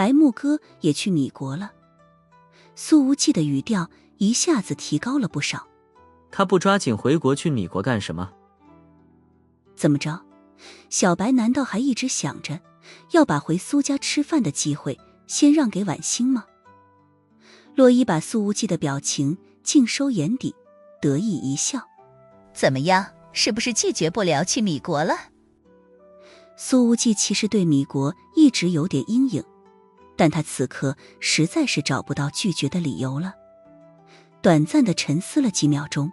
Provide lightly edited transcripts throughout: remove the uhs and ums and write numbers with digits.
白木哥也去米国了。苏无忌的语调一下子提高了不少。他不抓紧回国去米国干什么？怎么着？小白难道还一直想着要把回苏家吃饭的机会先让给婉欣吗？洛伊把苏无忌的表情尽收眼底，得意一笑。怎么样，是不是拒绝不了去米国了？苏无忌其实对米国一直有点阴影，但他此刻实在是找不到拒绝的理由了。短暂地沉思了几秒钟，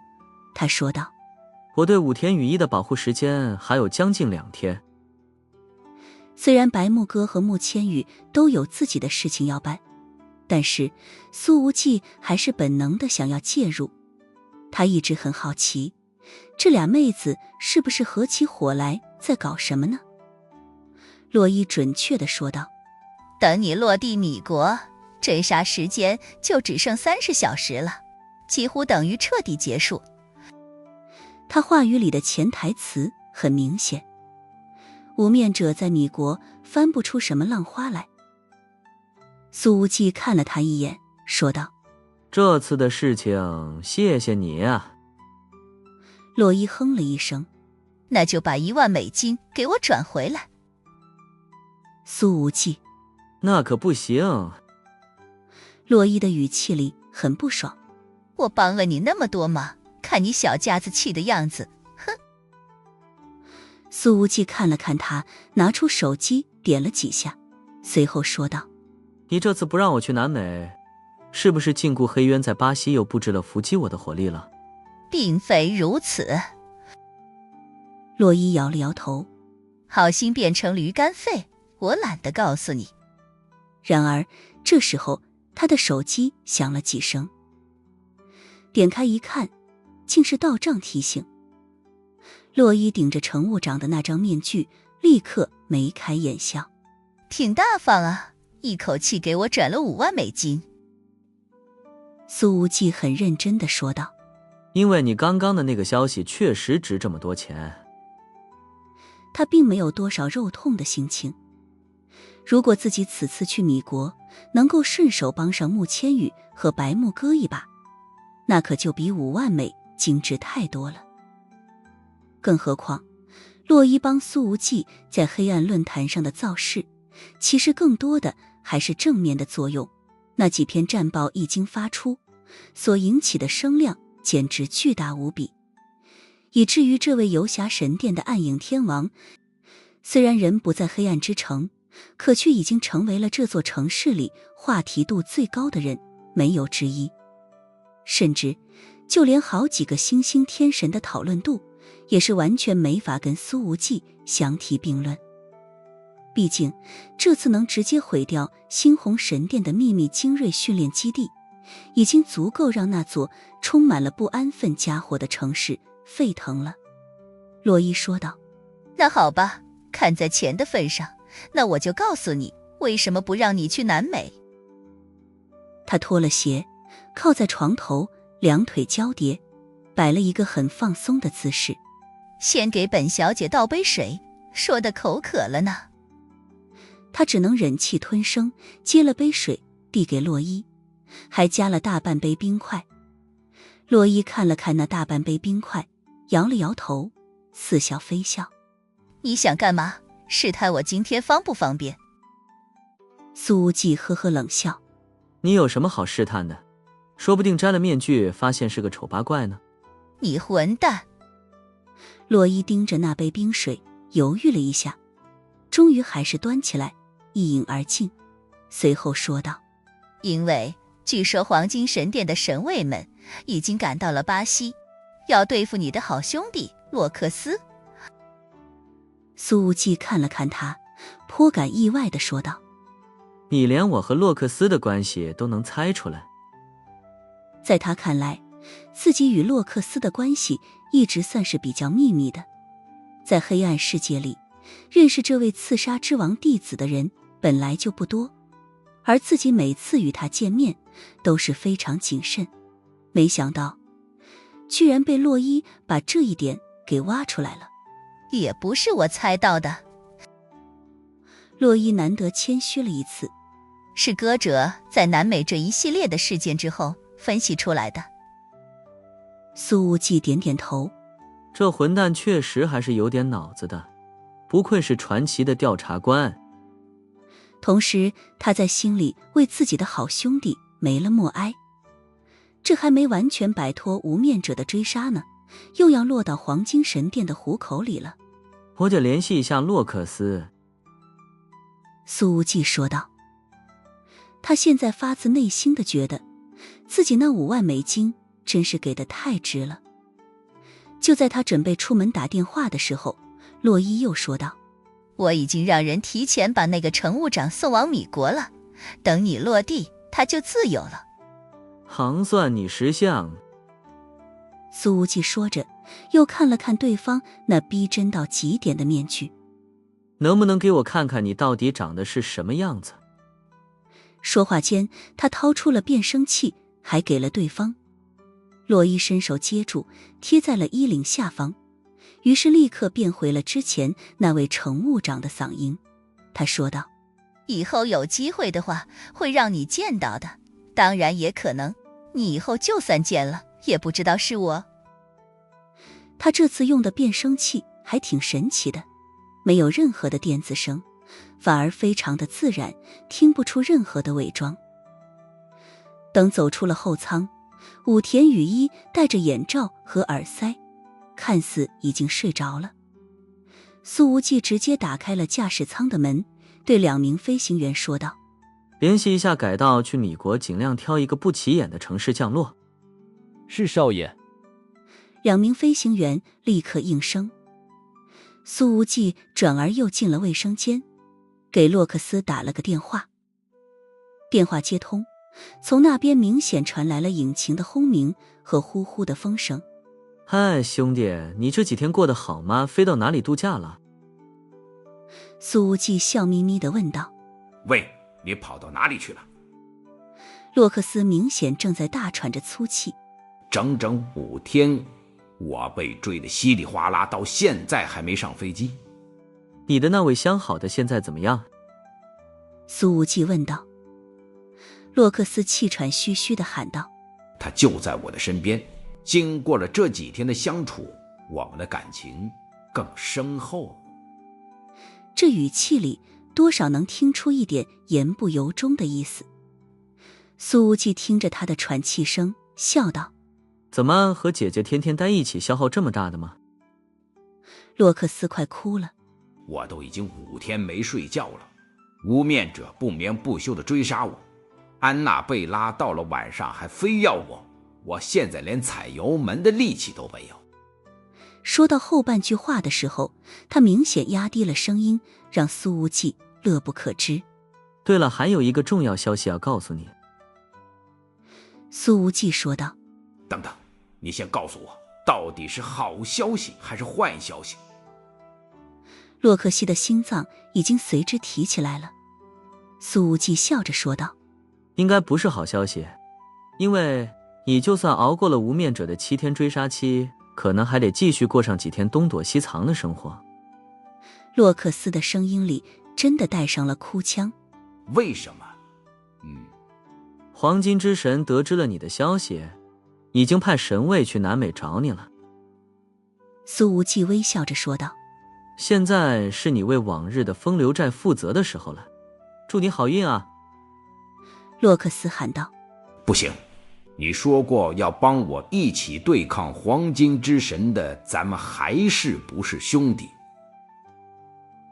他说道：我对武田羽衣的保护时间还有将近2天。虽然白木哥和穆千羽都有自己的事情要办，但是苏无忌还是本能地想要介入。他一直很好奇，这俩妹子是不是合起伙来在搞什么呢？洛伊准确地说道：等你落地米国，追杀时间就只剩30小时了，几乎等于彻底结束。他话语里的潜台词很明显，无面者在米国翻不出什么浪花来。苏无忌看了他一眼，说道：这次的事情谢谢你啊。洛伊哼了一声：那就把1万美金给我转回来。苏无忌：那可不行。洛伊的语气里很不爽。我帮了你那么多忙，看你小家子气的样子，哼。苏无忌看了看他，拿出手机点了几下，随后说道：你这次不让我去南美，是不是禁锢黑渊在巴西又布置了伏击我的火力了？并非如此。洛伊摇了摇头：好心变成驴肝肺，我懒得告诉你。然而这时候他的手机响了几声，点开一看，竟是到账提醒。洛伊顶着乘务长的那张面具，立刻眉开眼笑：挺大方啊，一口气给我转了5万美金。苏无忌很认真地说道：因为你刚刚的那个消息确实值这么多钱。他并没有多少肉痛的心情。如果自己此次去米国能够顺手帮上穆千羽和白木哥一把，那可就比5万美精致太多了。更何况洛伊帮苏无忌在黑暗论坛上的造势，其实更多的还是正面的作用。那几篇战报一经发出，所引起的声量简直巨大无比，以至于这位游侠神殿的暗影天王，虽然人不在黑暗之城，可却已经成为了这座城市里话题度最高的人，没有之一。甚至就连好几个新兴天神的讨论度也是完全没法跟苏无忌相提并论。毕竟这次能直接毁掉猩红神殿的秘密精锐训练基地，已经足够让那座充满了不安分家伙的城市沸腾了。洛伊说道：那好吧，看在钱的份上，那我就告诉你为什么不让你去南美。他脱了鞋，靠在床头，两腿交叠，摆了一个很放松的姿势。先给本小姐倒杯水，说的口渴了呢。他只能忍气吞声，接了杯水递给洛伊，还加了大半杯冰块。洛伊看了看那大半杯冰块，摇了摇头，似笑非笑。你想干嘛？试探我今天方不方便？苏无忌呵呵冷笑：你有什么好试探的？说不定摘了面具发现是个丑八怪呢。你混蛋！洛伊盯着那杯冰水犹豫了一下，终于还是端起来一饮而尽，随后说道：因为据说黄金神殿的神卫们已经赶到了巴西，要对付你的好兄弟洛克斯。苏无忌看了看他，颇感意外地说道：你连我和洛克斯的关系都能猜出来？在他看来，自己与洛克斯的关系一直算是比较秘密的。在黑暗世界里，认识这位刺杀之王弟子的人本来就不多，而自己每次与他见面都是非常谨慎。没想到居然被洛伊把这一点给挖出来了。也不是我猜到的。洛伊难得谦虚了一次，是歌者在南美这一系列的事件之后分析出来的。苏无忌点点头，这混蛋确实还是有点脑子的，不愧是传奇的调查官。同时他在心里为自己的好兄弟没了默哀。这还没完全摆脱无面者的追杀呢，又要落到黄金神殿的虎口里了。我得联系一下洛克斯。苏无忌说道。他现在发自内心的觉得自己那5万美金真是给得太值了。就在他准备出门打电话的时候，洛伊又说道，我已经让人提前把那个乘务长送往米国了，等你落地他就自由了。行算你识相。苏无忌说着，又看了看对方那逼真到极点的面具。能不能给我看看你到底长得是什么样子？说话间，他掏出了变声器，还给了对方。洛伊伸手接住，贴在了衣领下方，于是立刻变回了之前那位乘务长的嗓音。他说道，以后有机会的话会让你见到的，当然也可能你以后就算见了也不知道是我。他这次用的变声器还挺神奇的，没有任何的电子声，反而非常的自然，听不出任何的伪装。等走出了后舱，武田雨衣戴着眼罩和耳塞，看似已经睡着了。苏无忌直接打开了驾驶舱的门，对2名飞行员说道，联系一下改道去米国，尽量挑一个不起眼的城市降落。是少爷。 2名飞行员立刻应声。苏无忌转而又进了卫生间，给洛克斯打了个电话。电话接通，从那边明显传来了引擎的轰鸣和呼呼的风声。嗨，兄弟，你这几天过得好吗？飞到哪里度假了？苏无忌笑眯眯地问道。喂，你跑到哪里去了？洛克斯明显正在大喘着粗气。整整5天，我被追得稀里哗啦，到现在还没上飞机。你的那位相好的现在怎么样？苏无忌问道。洛克斯气喘吁吁地喊道，他就在我的身边，经过了这几天的相处，我们的感情更深厚。这语气里多少能听出一点言不由衷的意思。苏无忌听着他的喘气声，笑道，怎么和姐姐天天待一起消耗这么大的吗？洛克斯快哭了。我都已经5天没睡觉了，无面者不眠不休地追杀我，安娜贝拉到了晚上还非要我现在连踩油门的力气都没有。说到后半句话的时候，他明显压低了声音，让苏无忌乐不可支。对了，还有一个重要消息要告诉你。苏无忌说道。等等，你先告诉我，到底是好消息还是坏消息？洛克西的心脏已经随之提起来了。苏无忌笑着说道，应该不是好消息，因为你就算熬过了无面者的7天追杀期，可能还得继续过上几天东躲西藏的生活。洛克斯的声音里真的带上了哭腔。为什么？黄金之神得知了你的消息，已经派神卫去南美找你了。苏无忌微笑着说道，现在是你为往日的风流债负责的时候了，祝你好运啊！洛克斯喊道。不行，你说过要帮我一起对抗黄金之神的，咱们还是不是兄弟？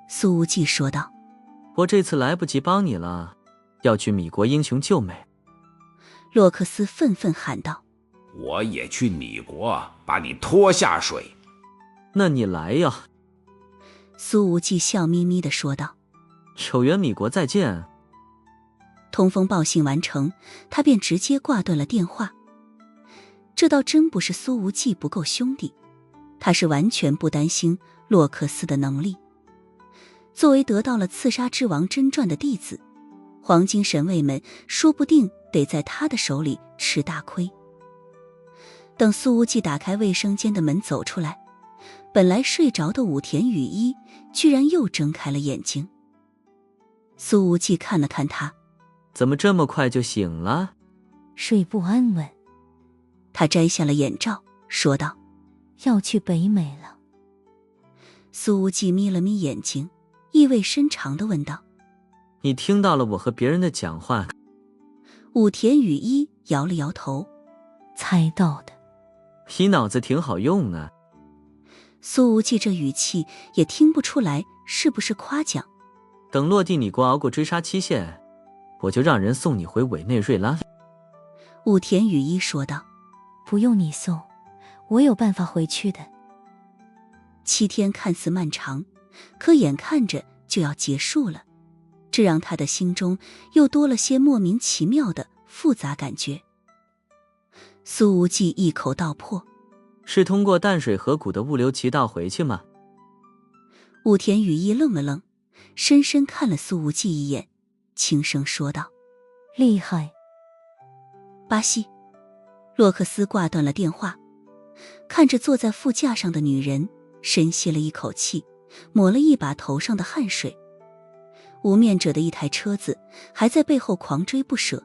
苏无忌说道。我这次来不及帮你了，要去米国英雄救美。洛克斯愤愤喊道。我也去米国把你拖下水。那你来呀。苏无忌笑眯眯地说道。有缘米国再见。通风报信完成，他便直接挂断了电话。这倒真不是苏无忌不够兄弟，他是完全不担心洛克斯的能力。作为得到了刺杀之王真传的弟子，黄金神卫们说不定得在他的手里吃大亏。等苏无忌打开卫生间的门走出来，本来睡着的武田雨衣居然又睁开了眼睛。苏无忌看了看他，怎么这么快就醒了？睡不安稳。他摘下了眼罩，说道：要去北美了。苏无忌眯了眯眼睛，意味深长地问道：你听到了我和别人的讲话？武田雨衣摇了摇头：猜到的。你脑子挺好用啊。苏无忌这语气也听不出来是不是夸奖。等落地你国熬过追杀期限，我就让人送你回委内瑞拉。武田雨衣说道：不用你送，我有办法回去的。7天看似漫长，可眼看着就要结束了，这让他的心中又多了些莫名其妙的复杂感觉。苏无忌一口道破：是通过淡水河谷的物流渠道回去吗？武田雨衣愣了愣，深深看了苏无忌一眼，轻声说道：厉害。巴西。洛克斯挂断了电话，看着坐在副驾上的女人，深吸了一口气，抹了一把头上的汗水。无面者的一台车子还在背后狂追不舍，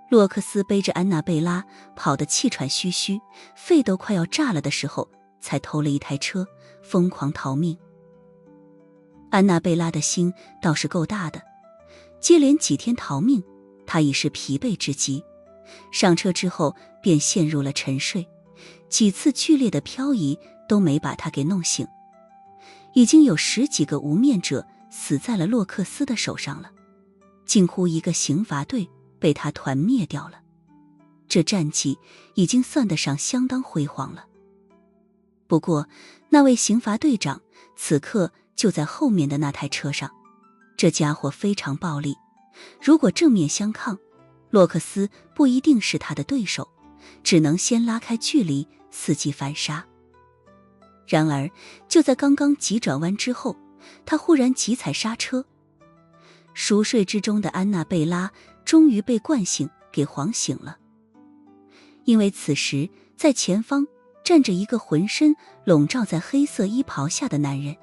洛克斯背着安娜贝拉跑得气喘吁吁，肺都快要炸了的时候，才偷了一台车，疯狂逃命。安娜贝拉的心倒是够大的，接连几天逃命，她已是疲惫至极，上车之后便陷入了沉睡，几次剧烈的漂移都没把她给弄醒。已经有10几个无面者死在了洛克斯的手上了，近乎一个刑罚队被他团灭掉了。这战绩已经算得上相当辉煌了。不过那位刑罚队长此刻就在后面的那台车上，这家伙非常暴力，如果正面相抗，洛克斯不一定是他的对手，只能先拉开距离，伺机反杀。然而就在刚刚急转弯之后，他忽然急踩刹车。熟睡之中的安娜贝拉终于被惯性给晃醒了，因为此时在前方站着一个浑身笼罩在黑色衣袍下的男人。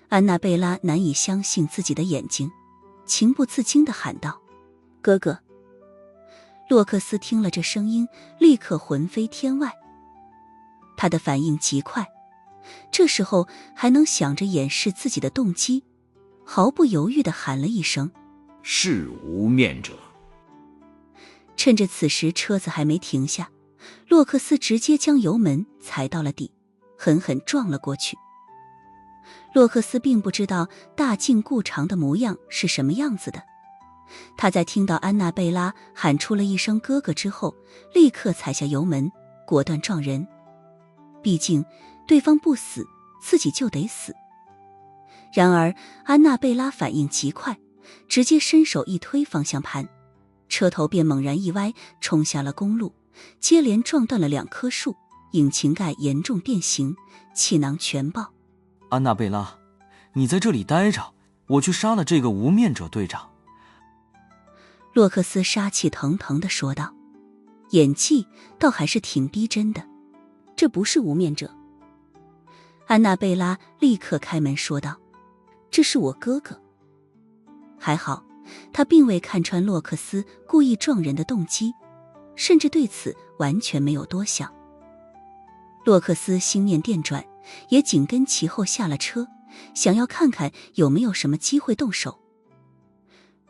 安娜贝拉难以相信自己的眼睛，情不自禁地喊道：哥哥。洛克斯听了这声音，立刻魂飞天外。他的反应极快，这时候还能想着掩饰自己的动机，毫不犹豫地喊了一声：是无面者。趁着此时车子还没停下，洛克斯直接将油门踩到了底，狠狠撞了过去。洛克斯并不知道大境故长的模样是什么样子的，他在听到安娜贝拉喊出了一声哥哥之后，立刻踩下油门，果断撞人。毕竟对方不死，自己就得死。然而安娜贝拉反应极快，直接伸手一推方向盘，车头便猛然一歪，冲下了公路，接连撞断了2棵树，引擎盖严重变形，气囊全爆。安娜贝拉，你在这里待着，我去杀了这个无面者队长。洛克斯杀气腾腾地说道，演技倒还是挺逼真的。这不是无面者。安娜贝拉立刻开门说道，这是我哥哥。还好他并未看穿洛克斯故意撞人的动机，甚至对此完全没有多想。洛克斯心念电转，也紧跟其后下了车，想要看看有没有什么机会动手。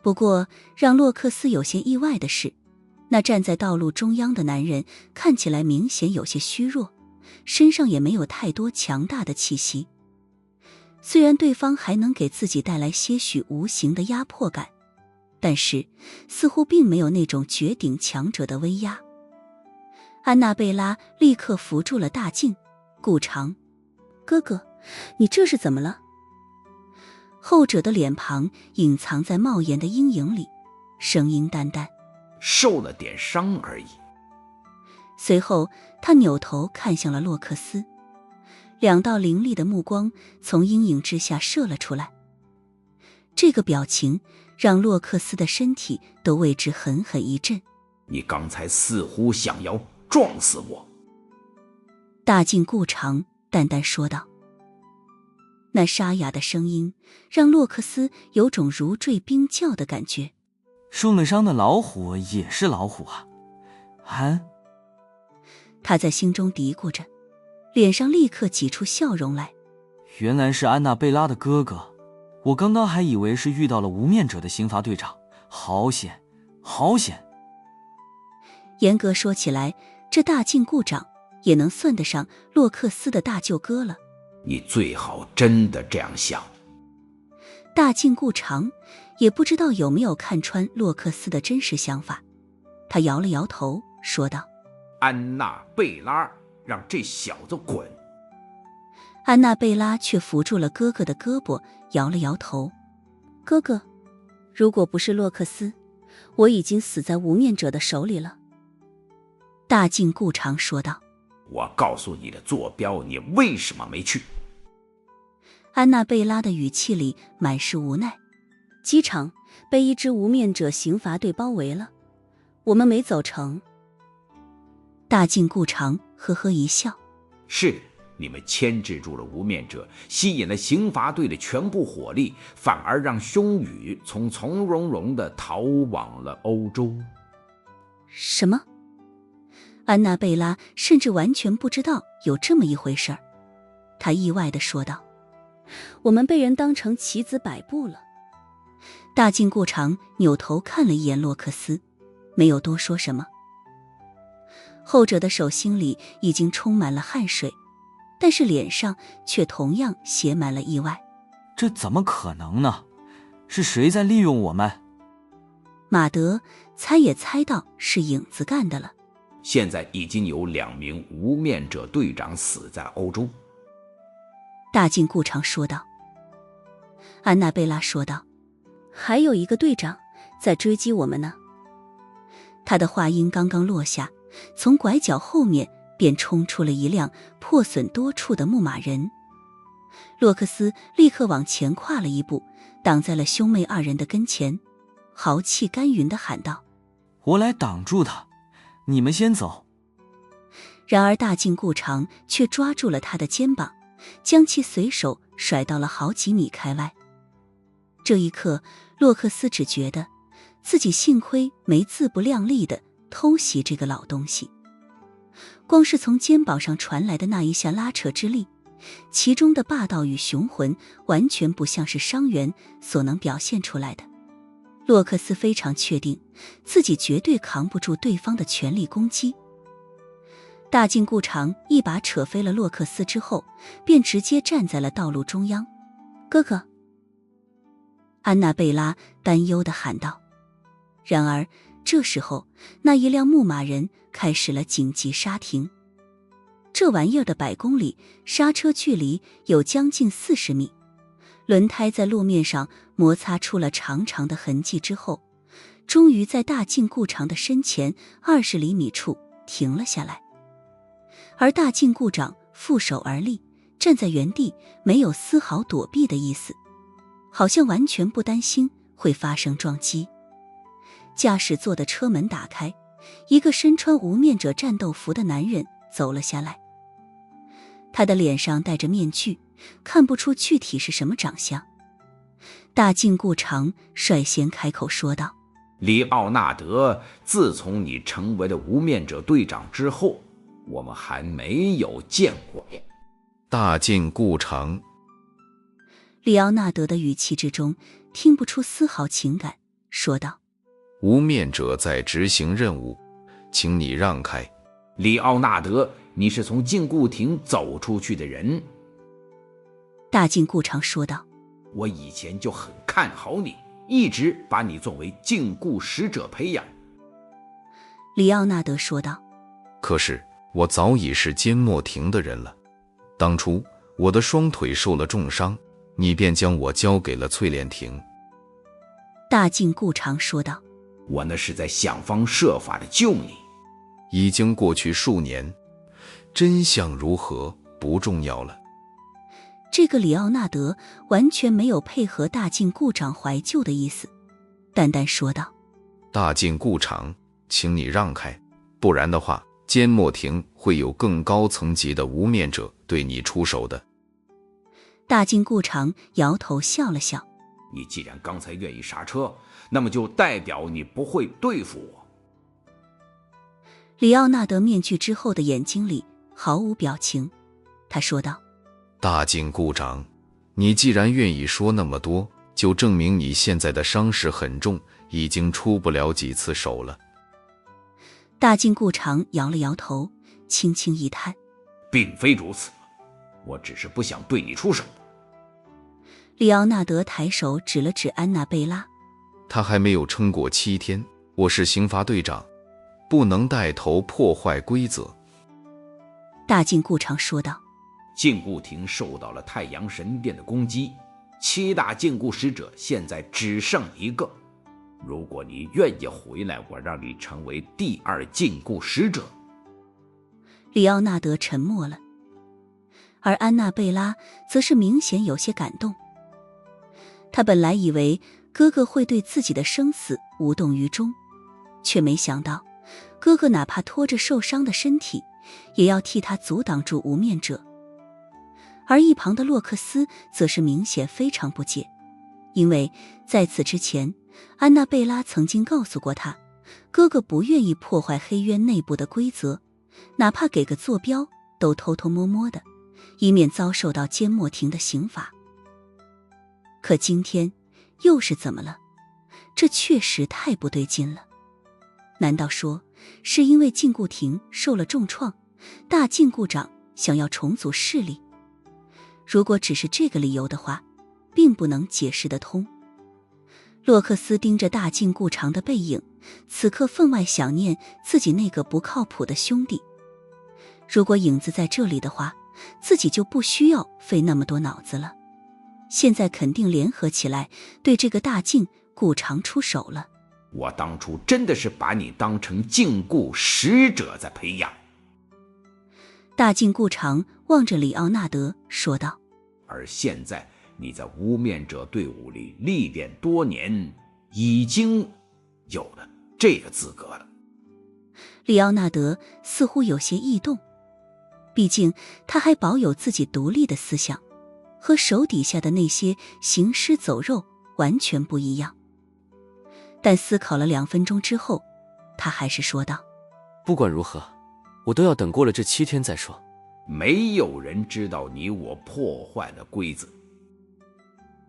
不过让洛克斯有些意外的是，那站在道路中央的男人看起来明显有些虚弱，身上也没有太多强大的气息。虽然对方还能给自己带来些许无形的压迫感，但是似乎并没有那种绝顶强者的威压。安娜贝拉立刻扶住了大靖、顾长。哥哥，你这是怎么了？后者的脸庞隐藏在帽檐的阴影里，声音淡淡，受了点伤而已。随后他扭头看向了洛克斯，2道凌厉的目光从阴影之下射了出来。这个表情让洛克斯的身体都为之狠狠一震。你刚才似乎想要撞死我。大靖顾长淡淡说道。那沙哑的声音让洛克斯有种如坠冰窖的感觉。受了伤的老虎也是老虎啊。他在心中嘀咕着，脸上立刻挤出笑容来。原来是安娜贝拉的哥哥，我刚刚还以为是遇到了无面者的刑罚队长，好险，好险。严格说起来，这大禁锢长也能算得上洛克斯的大舅哥了。你最好真的这样想。大禁锢长也不知道有没有看穿洛克斯的真实想法，他摇了摇头说道：安娜贝拉，让这小子滚。安娜贝拉却扶住了哥哥的胳膊，摇了摇头：哥哥，如果不是洛克斯，我已经死在无面者的手里了。大禁锢长说道：我告诉你的坐标，你为什么没去？安娜贝拉的语气里满是无奈。机场被一支无面者刑罚队包围了，我们没走成。大禁锢长呵呵一笑：是你们牵制住了无面者，吸引了刑罚队的全部火力，反而让凶宇从容容地逃往了欧洲。什么？安娜贝拉甚至完全不知道有这么一回事儿，她意外地说道：我们被人当成棋子摆布了。大禁锢长扭头看了一眼洛克斯，没有多说什么。后者的手心里已经充满了汗水，但是脸上却同样写满了意外。这怎么可能呢？是谁在利用我们？马德猜也猜到是影子干的了。现在已经有2名无面者队长死在欧洲。大禁锢长说道。安娜贝拉说道：还有一个队长在追击我们呢。他的话音刚刚落下，从拐角后面便冲出了一辆破损多处的牧马人。洛克斯立刻往前跨了一步，挡在了兄妹2人的跟前，豪气干云地喊道：我来挡住他，你们先走。然而大禁锢长却抓住了他的肩膀，将其随手甩到了好几米开外。这一刻，洛克斯只觉得自己幸亏没自不量力地偷袭这个老东西。光是从肩膀上传来的那一下拉扯之力，其中的霸道与雄浑完全不像是伤员所能表现出来的。洛克斯非常确定自己绝对扛不住对方的全力攻击。大禁锢长一把扯飞了洛克斯之后，便直接站在了道路中央。哥哥，安娜贝拉担忧地喊道。然而这时候，那一辆牧马人开始了紧急刹停。这玩意儿的100公里刹车距离有将近40米，轮胎在路面上摩擦出了长长的痕迹之后，终于在大禁锢长的身前20厘米处停了下来。而大禁锢长负手而立，站在原地，没有丝毫躲避的意思，好像完全不担心会发生撞击。驾驶座的车门打开，一个身穿无面者战斗服的男人走了下来。他的脸上戴着面具，看不出具体是什么长相。大禁锢长率先开口说道：里奥纳德，自从你成为了无面者队长之后，我们还没有见过。大禁锢长。里奥纳德的语气之中听不出丝毫情感，说道：无面者在执行任务，请你让开。里奥纳德，你是从禁锢亭走出去的人。大禁锢长说道：我以前就很看好你，一直把你作为禁锢使者培养。里奥纳德说道：可是我早已是缄默亭的人了，当初我的双腿受了重伤，你便将我交给了淬炼亭。大禁锢长说道：我那是在想方设法的救你。已经过去数年，真相如何不重要了。这个里奥纳德完全没有配合大禁锢长怀旧的意思，淡淡说道：大禁锢长，请你让开，不然的话，缄默亭会有更高层级的无面者对你出手的。大禁锢长摇头笑了笑：你既然刚才愿意刹车，那么就代表你不会对付我。里奥纳德面具之后的眼睛里毫无表情，他说道：大禁锢长，你既然愿意说那么多，就证明你现在的伤势很重，已经出不了几次手了。大禁锢长摇了摇头，轻轻一叹：并非如此，我只是不想对你出手。里奥纳德抬手指了指安娜贝拉，他还没有撑过7天，我是刑罚队长，不能带头破坏规则。大禁锢长说道：禁锢亭受到了太阳神殿的攻击，7大禁锢使者现在只剩1个。如果你愿意回来，我让你成为第2禁锢使者。里奥纳德沉默了，而安娜贝拉则是明显有些感动。他本来以为哥哥会对自己的生死无动于衷，却没想到哥哥哪怕拖着受伤的身体，也要替他阻挡住无面者。而一旁的洛克斯则是明显非常不解，因为在此之前，安娜贝拉曾经告诉过他，哥哥不愿意破坏黑渊内部的规则，哪怕给个坐标都偷偷摸摸的，以免遭受到缄默亭的刑罚。可今天又是怎么了？这确实太不对劲了。难道说是因为禁锢亭受了重创，大禁锢长想要重组势力？如果只是这个理由的话，并不能解释得通。洛克斯盯着大禁锢长的背影，此刻分外想念自己那个不靠谱的兄弟。如果影子在这里的话，自己就不需要费那么多脑子了。现在肯定联合起来对这个大禁锢长出手了。我当初真的是把你当成禁锢使者在培养。大禁锢长望着里奥纳德说道：而现在你在无面者队伍里历练多年，已经有了这个资格了。里奥纳德似乎有些异动，毕竟他还保有自己独立的思想，和手底下的那些行尸走肉完全不一样。但思考了2分钟之后，他还是说道：不管如何，我都要等过了这7天再说。没有人知道你我破坏了规则。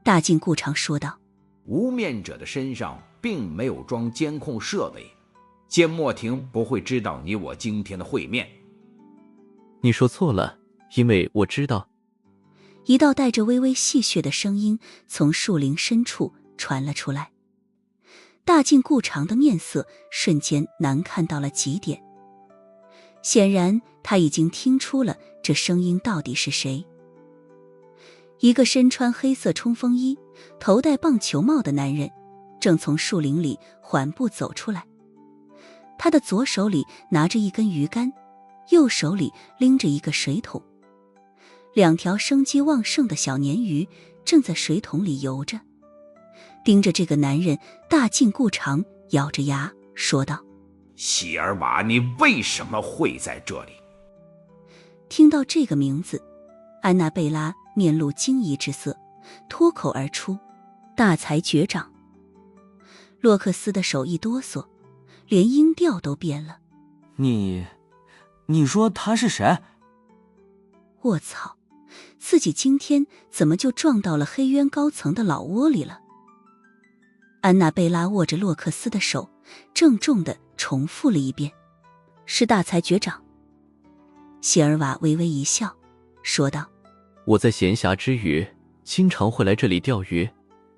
大禁锢长说道：无面者的身上并没有装监控设备，缄默亭不会知道你我今天的会面。你说错了，因为我知道。一道带着微微戏谑的声音从树林深处传了出来。大禁锢长的面色瞬间难看到了极点，显然他已经听出了这声音到底是谁。一个身穿黑色冲锋衣、头戴棒球帽的男人正从树林里缓步走出来，他的左手里拿着一根鱼竿，右手里拎着一个水桶，2条生机旺盛的小鲶鱼正在水桶里游着。盯着这个男人，大禁锢长咬着牙说道：希尔瓦，你为什么会在这里？听到这个名字，安娜贝拉面露惊疑之色，脱口而出：大裁决长。洛克斯的手一哆嗦，连音调都变了。你说他是谁？卧槽，自己今天怎么就撞到了黑渊高层的老窝里了？安娜贝拉握着洛克斯的手，郑重地重复了一遍：是大裁决长。谢尔瓦微微一笑，说道：我在闲暇之余经常会来这里钓鱼，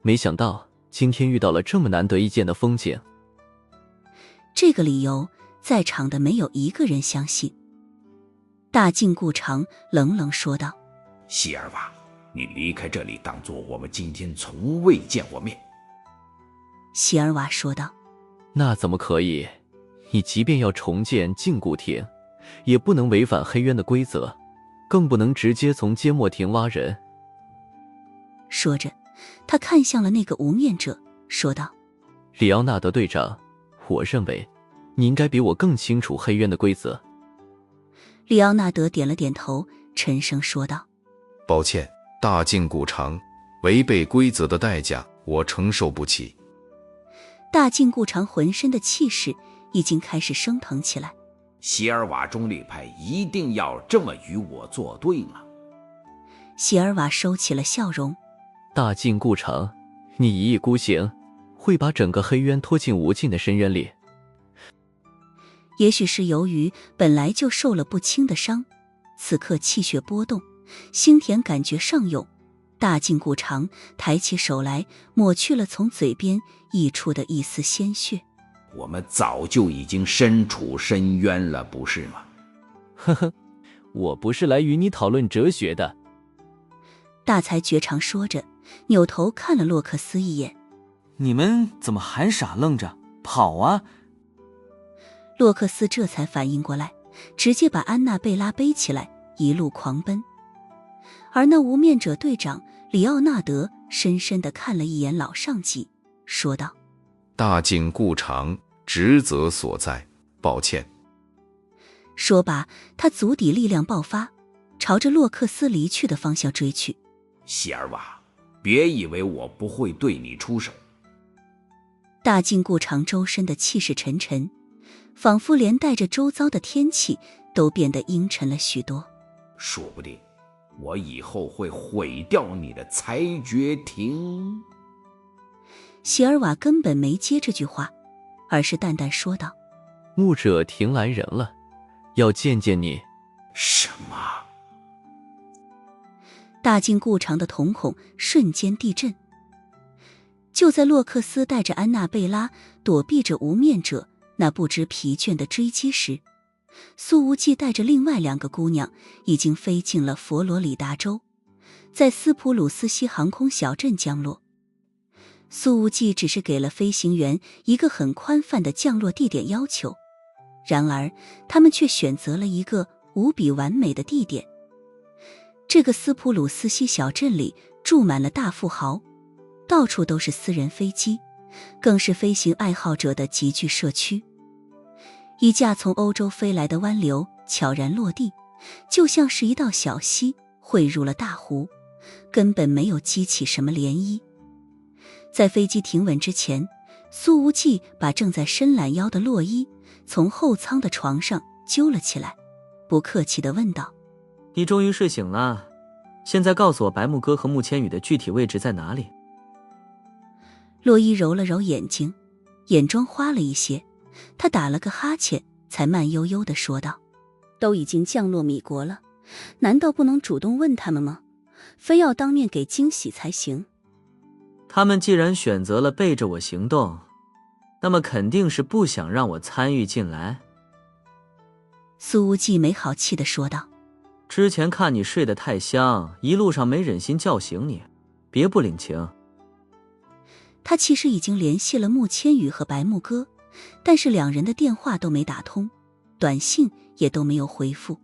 没想到今天遇到了这么难得一见的风景。这个理由在场的没有一个人相信。大禁锢长冷冷说道：希尔瓦，你离开这里，当作我们今天从未见过面。希尔瓦说道：那怎么可以？你即便要重建禁锢亭，也不能违反黑渊的规则，更不能直接从缄默亭挖人。说着，他看向了那个无面者，说道：里奥纳德队长，我认为你应该比我更清楚黑渊的规则。里奥纳德点了点头，沉声说道：抱歉，大禁锢长，违背规则的代价我承受不起。大禁顾长浑身的气势已经开始升腾起来。席尔瓦中立派一定要这么与我作对吗？席尔瓦收起了笑容。大禁顾长，你一意孤行，会把整个黑渊拖进无尽的深渊里。也许是由于本来就受了不轻的伤，此刻气血波动，腥甜感觉上涌。大禁顾长抬起手来，抹去了从嘴边溢出的一丝鲜血。我们早就已经身处深渊了，不是吗？呵呵，我不是来与你讨论哲学的。大才绝长说着，扭头看了洛克斯一眼。你们怎么还傻愣着？跑啊！洛克斯这才反应过来，直接把安娜贝拉背起来，一路狂奔。而那无面者队长里奥纳德深深地看了一眼老上级，说道：大禁顾长，职责所在，抱歉。说罢，他足底力量爆发，朝着洛克斯离去的方向追去。席尔瓦，别以为我不会对你出手。大禁顾长周身的气势沉沉，仿佛连带着周遭的天气都变得阴沉了许多。说不定我以后会毁掉你的裁决庭。席尔瓦根本没接这句话，而是淡淡说道：牧者庭来人了，要见见你。什么？大禁顾长的瞳孔瞬间地震。就在洛克斯带着安娜贝拉躲避着无面者那不知疲倦的追击时，苏无忌带着另外2个姑娘已经飞进了佛罗里达州，在斯普鲁斯西航空小镇降落。苏无忌只是给了飞行员一个很宽泛的降落地点要求，然而他们却选择了一个无比完美的地点。这个斯普鲁斯西小镇里住满了大富豪，到处都是私人飞机，更是飞行爱好者的集聚社区。一架从欧洲飞来的湾流悄然落地，就像是一道小溪汇入了大湖，根本没有激起什么涟漪。在飞机停稳之前，苏无忌把正在伸懒腰的洛伊从后舱的床上揪了起来，不客气地问道：你终于睡醒了，现在告诉我白木哥和穆千羽的具体位置在哪里？洛伊揉了揉眼睛，眼妆花了一些，他打了个哈欠，才慢悠悠地说道：都已经降落米国了，难道不能主动问他们吗？非要当面给惊喜才行。他们既然选择了背着我行动，那么肯定是不想让我参与进来。苏无忌没好气地说道：之前看你睡得太香，一路上没忍心叫醒你，别不领情。他其实已经联系了穆千羽和白木哥，但是2人的电话都没打通，短信也都没有回复。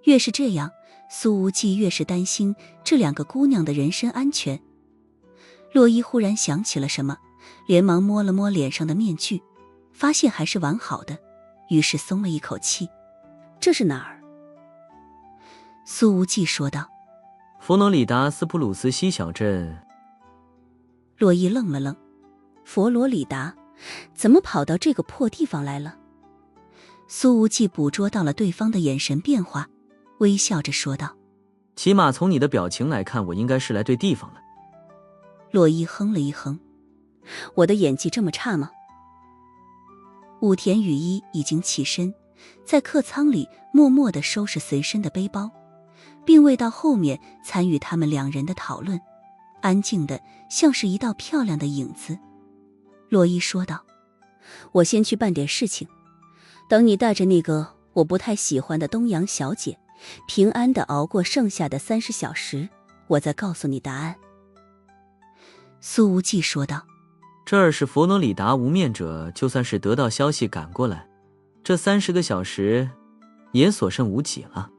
越是这样，苏无忌越是担心这2个姑娘的人身安全。洛伊忽然想起了什么，连忙摸了摸脸上的面具，发现还是完好的，于是松了一口气。这是哪儿？苏无忌说道：佛罗里达斯普鲁斯西小镇。洛伊愣了愣，佛罗里达怎么跑到这个破地方来了？苏无忌捕捉到了对方的眼神变化，微笑着说道：起码从你的表情来看，我应该是来对地方的。洛伊哼了一哼：我的演技这么差吗？武田雨衣已经起身，在客舱里默默地收拾随身的背包，并未到后面参与他们2人的讨论，安静的像是一道漂亮的影子。洛伊说道：我先去办点事情，等你带着那个我不太喜欢的东洋小姐平安地熬过剩下的30小时，我再告诉你答案。苏无忌说道：这儿是佛罗里达无面者，就算是得到消息赶过来，这30个小时也所剩无几了。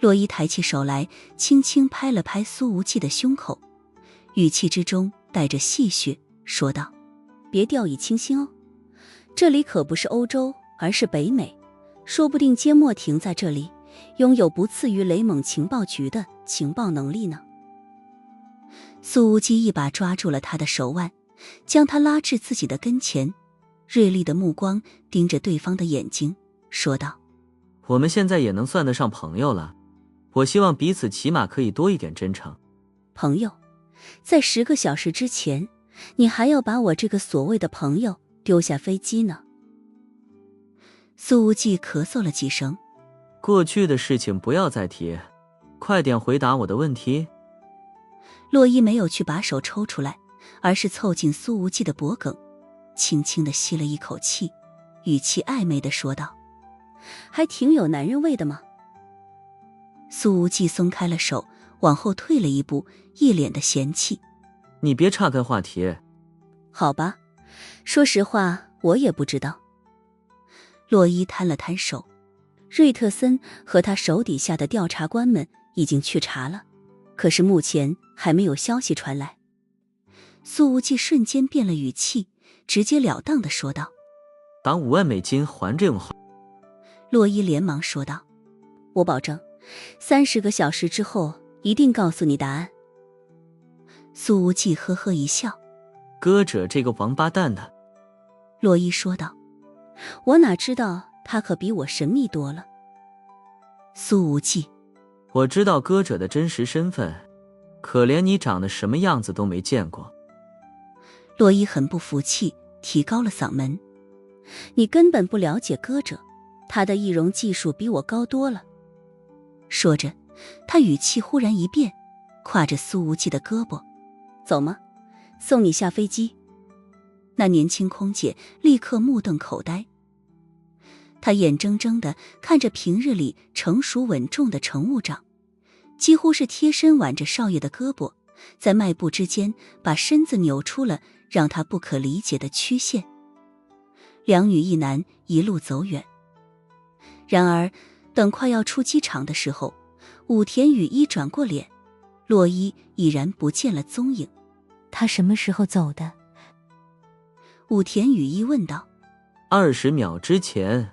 洛伊抬起手来，轻轻拍了拍苏无忌的胸口，语气之中带着戏谑，说道：别掉以轻心哦，这里可不是欧洲，而是北美，说不定缄默亭在这里拥有不次于雷蒙情报局的情报能力呢。苏无忌一把抓住了他的手腕，将他拉至自己的跟前，锐利的目光盯着对方的眼睛，说道：我们现在也能算得上朋友了，我希望彼此起码可以多一点真诚。朋友？在10个小时之前，你还要把我这个所谓的朋友丢下飞机呢。苏无忌咳嗽了几声，过去的事情不要再提，快点回答我的问题。洛伊没有去把手抽出来，而是凑近苏无忌的脖颈，轻轻地吸了一口气，语气暧昧地说道：还挺有男人味的嘛。苏无忌松开了手，往后退了一步，一脸的嫌弃。你别岔开话题。好吧，说实话，我也不知道。洛伊摊了摊手，瑞特森和他手底下的调查官们已经去查了，可是目前还没有消息传来。苏无忌瞬间变了语气，直截了当地说道：打5万美金还这种话。洛伊连忙说道：我保证30个小时之后一定告诉你答案。苏无忌呵呵一笑：歌者这个王八蛋的。洛伊说道：我哪知道，他可比我神秘多了。苏无忌：我知道歌者的真实身份，可怜你长得什么样子都没见过。洛伊很不服气，提高了嗓门：你根本不了解歌者，他的易容技术比我高多了。说着，他语气忽然一变，挎着苏无忌的胳膊：走吗？送你下飞机。那年轻空姐立刻目瞪口呆，她眼睁睁地看着平日里成熟稳重的乘务长，几乎是贴身挽着少爷的胳膊，在迈步之间把身子扭出了让她不可理解的曲线。两女一男一路走远，然而等快要出机场的时候，武田雨一转过脸，洛伊已然不见了踪影。他什么时候走的？武田雨一问道。20秒之前。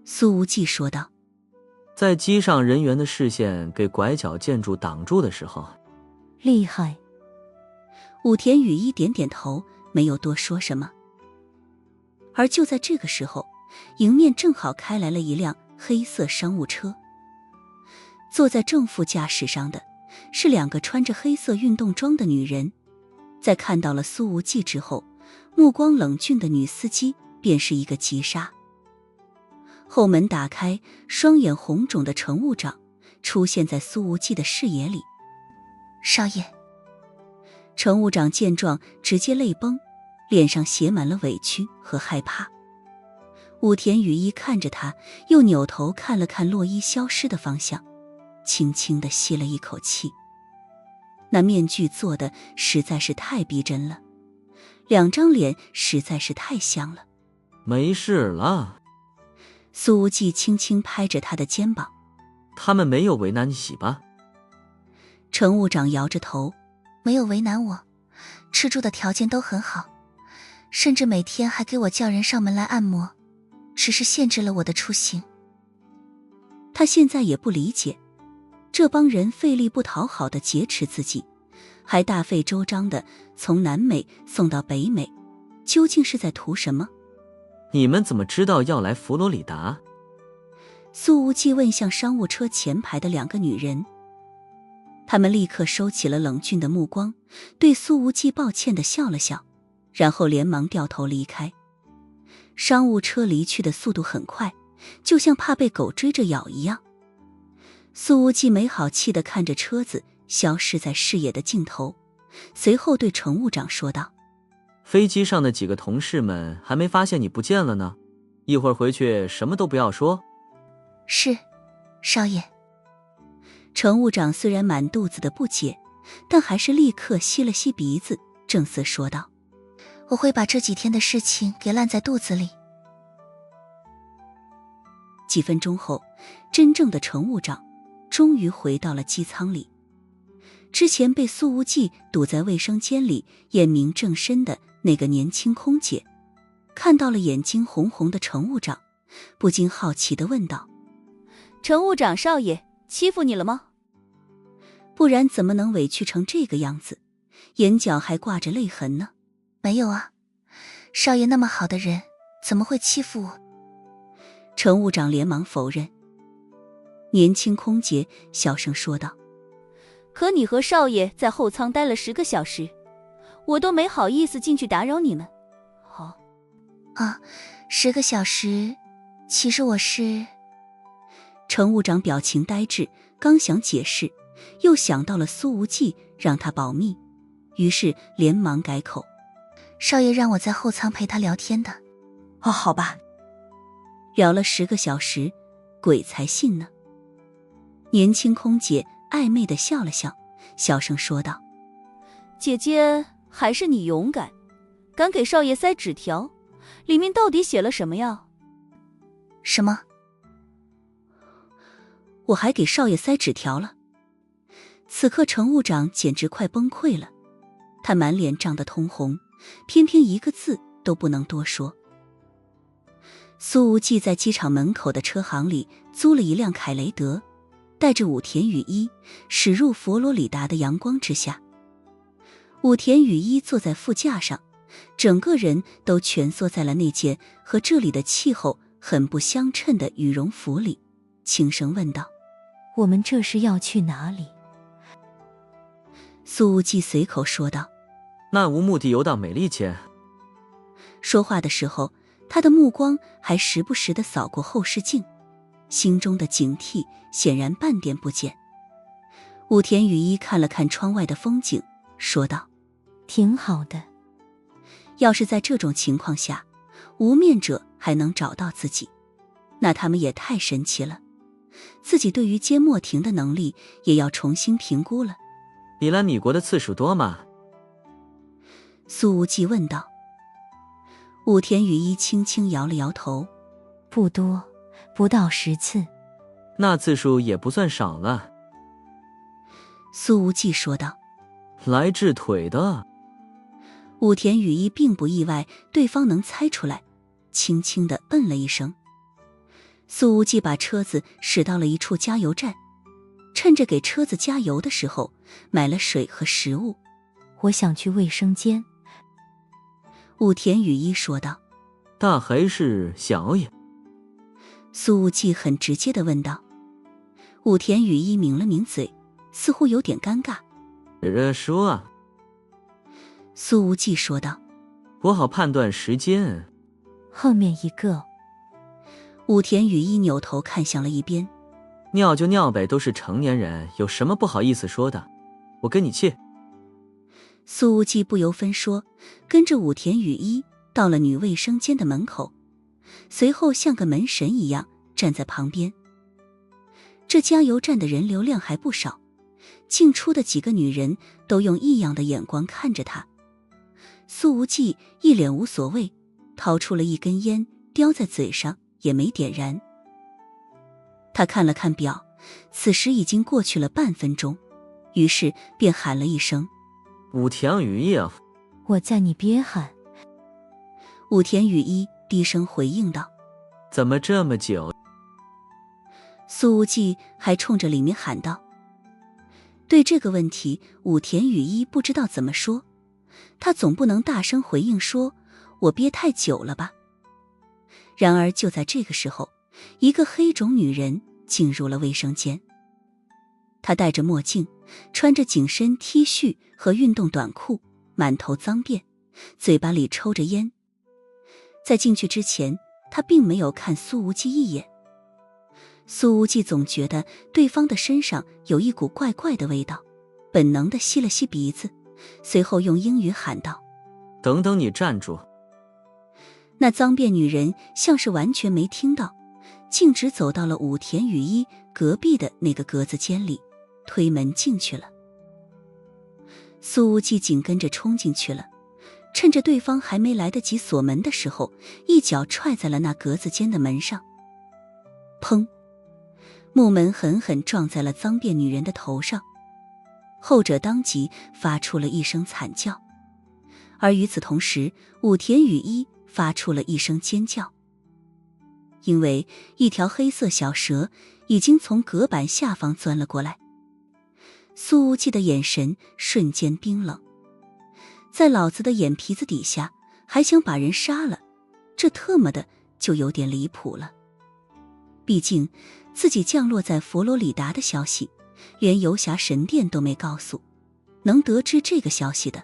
苏无忌说道。在机上人员的视线给拐角建筑挡住的时候。厉害。武田雨一点点头，没有多说什么。而就在这个时候，迎面正好开来了一辆黑色商务车，坐在正副驾驶上的是2个穿着黑色运动装的女人。在看到了苏无忌之后，目光冷峻的女司机便是一个急刹。后门打开，双眼红肿的乘务长出现在苏无忌的视野里。少爷。乘务长见状直接泪崩，脸上写满了委屈和害怕。武田雨一看着他，又扭头看了看洛伊消失的方向，轻轻地吸了一口气。那面具做的实在是太逼真了，2张脸实在是太像了。没事了。苏无忌轻轻拍着他的肩膀。他们没有为难你吧？乘务长摇着头。没有为难我，吃住的条件都很好，甚至每天还给我叫人上门来按摩，只是限制了我的出行。他现在也不理解，这帮人费力不讨好的劫持自己，还大费周章的从南美送到北美，究竟是在图什么？你们怎么知道要来佛罗里达？苏无忌问向商务车前排的2个女人。他们立刻收起了冷峻的目光，对苏无忌抱歉地笑了笑，然后连忙掉头离开。商务车离去的速度很快，就像怕被狗追着咬一样。苏无忌没好气地看着车子消失在视野的尽头，随后对乘务长说道：飞机上的几个同事们还没发现你不见了呢，一会儿回去什么都不要说。是，少爷。乘务长虽然满肚子的不解，但还是立刻吸了吸鼻子，正色说道：我会把这几天的事情给烂在肚子里。几分钟后，真正的乘务长终于回到了机舱里。之前被苏无忌堵在卫生间里验明正身的那个年轻空姐，看到了眼睛红红的乘务长，不禁好奇地问道：乘务长少爷，欺负你了吗？不然怎么能委屈成这个样子，眼角还挂着泪痕呢。没有啊，少爷那么好的人，怎么会欺负我？乘务长连忙否认。年轻空姐小声说道：可你和少爷在后舱待了10个小时，我都没好意思进去打扰你们。好，10个小时，其实我是……乘务长表情呆滞，刚想解释，又想到了苏无忌让他保密，于是连忙改口：少爷让我在后舱陪他聊天的。哦，好吧。聊了10个小时，鬼才信呢。年轻空姐暧昧地笑了笑，小声说道：姐姐，还是你勇敢，敢给少爷塞纸条，里面到底写了什么呀？什么？我还给少爷塞纸条了。此刻乘务长简直快崩溃了，他满脸涨得通红，偏偏一个字都不能多说。苏无忌在机场门口的车行里租了一辆凯雷德，带着武田雨衣驶入佛罗里达的阳光之下。武田雨衣坐在副驾上，整个人都蜷缩在了那件和这里的气候很不相称的羽绒服里，轻声问道：我们这是要去哪里？苏无忌随口说道：漫无目的游到美利坚。说话的时候，他的目光还时不时地扫过后视镜，心中的警惕显然半点不减。武田雨衣看了看窗外的风景，说道：挺好的。要是在这种情况下，无面者还能找到自己，那他们也太神奇了。自己对于缄默亭的能力也要重新评估了。你来米国的次数多吗？苏无忌问道。武田雨衣轻轻摇了摇头：不多，不到10次。那次数也不算少了。苏无忌说道。来治腿的。武田雨衣并不意外对方能猜出来，轻轻地嗯了一声。苏无忌把车子驶到了一处加油站，趁着给车子加油的时候，买了水和食物。我想去卫生间。武田雨衣说道。大还是小也？苏无忌很直接地问道。武田雨衣抿了抿嘴，似乎有点尴尬。说啊。苏无忌说道。我好判断时间。后面一个。武田雨衣扭头看向了一边。尿就尿呗，都是成年人，有什么不好意思说的？我跟你去。苏无忌不由分说，跟着武田雨衣到了女卫生间的门口，随后像个门神一样站在旁边。这加油站的人流量还不少，进出的几个女人都用异样的眼光看着他。苏无忌一脸无所谓，掏出了一根烟叼在嘴上，也没点燃。他看了看表，此时已经过去了半分钟，于是便喊了一声：武田雨衣啊！我在，你别喊。武田雨衣低声回应道：怎么这么久？苏无忌还冲着里面喊道。对这个问题，武田雨衣不知道怎么说，他总不能大声回应说我憋太久了吧。然而就在这个时候，一个黑种女人进入了卫生间。她戴着墨镜，穿着紧身 T 恤和运动短裤，满头脏辫，嘴巴里抽着烟。在进去之前，她并没有看苏无忌一眼。苏无忌总觉得对方的身上有一股怪怪的味道，本能地吸了吸鼻子，随后用英语喊道：等等，你站住！那脏辫女人像是完全没听到，径直走到了武田雨衣隔壁的那个格子间里，推门进去了。苏无忌紧跟着冲进去了，趁着对方还没来得及锁门的时候，一脚踹在了那格子间的门上。砰！木门狠狠撞在了脏辫女人的头上，后者当即发出了一声惨叫，而与此同时，武田雨衣发出了一声尖叫，因为一条黑色小蛇已经从隔板下方钻了过来。苏无忌的眼神瞬间冰冷，在老子的眼皮子底下还想把人杀了，这特么的就有点离谱了。毕竟自己降落在佛罗里达的消息连游侠神殿都没告诉，能得知这个消息的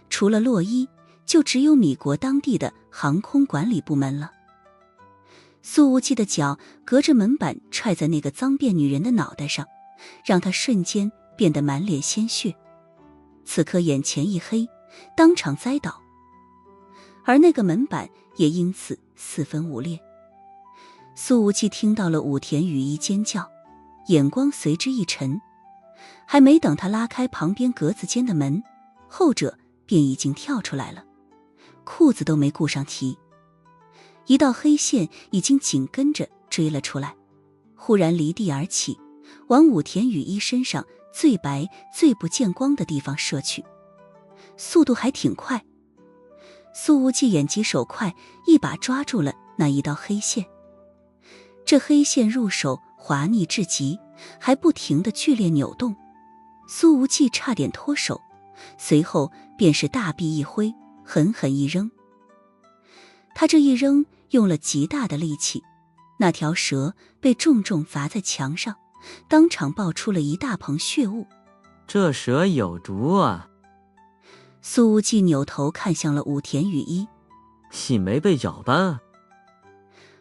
除了洛伊就只有米国当地的航空管理部门了。苏无忌的脚隔着门板踹在那个脏辫女人的脑袋上，让她瞬间变得满脸鲜血，此刻眼前一黑，当场栽倒，而那个门板也因此四分五裂。苏无忌听到了武田雨衣尖叫，眼光随之一沉，还没等他拉开旁边格子间的门，后者便已经跳出来了，裤子都没顾上提。一道黑线已经紧跟着追了出来，忽然离地而起，往武田雨衣身上最白最不见光的地方射去，速度还挺快。苏无忌眼疾手快，一把抓住了那一道黑线。这黑线入手滑腻至极，还不停地剧烈扭动，苏无忌差点脱手，随后便是大臂一挥，狠狠一扔。他这一扔用了极大的力气，那条蛇被重重砸在墙上，当场爆出了一大捧血雾。这蛇有毒啊！苏无忌扭头看向了武田雨衣，你没被咬吧？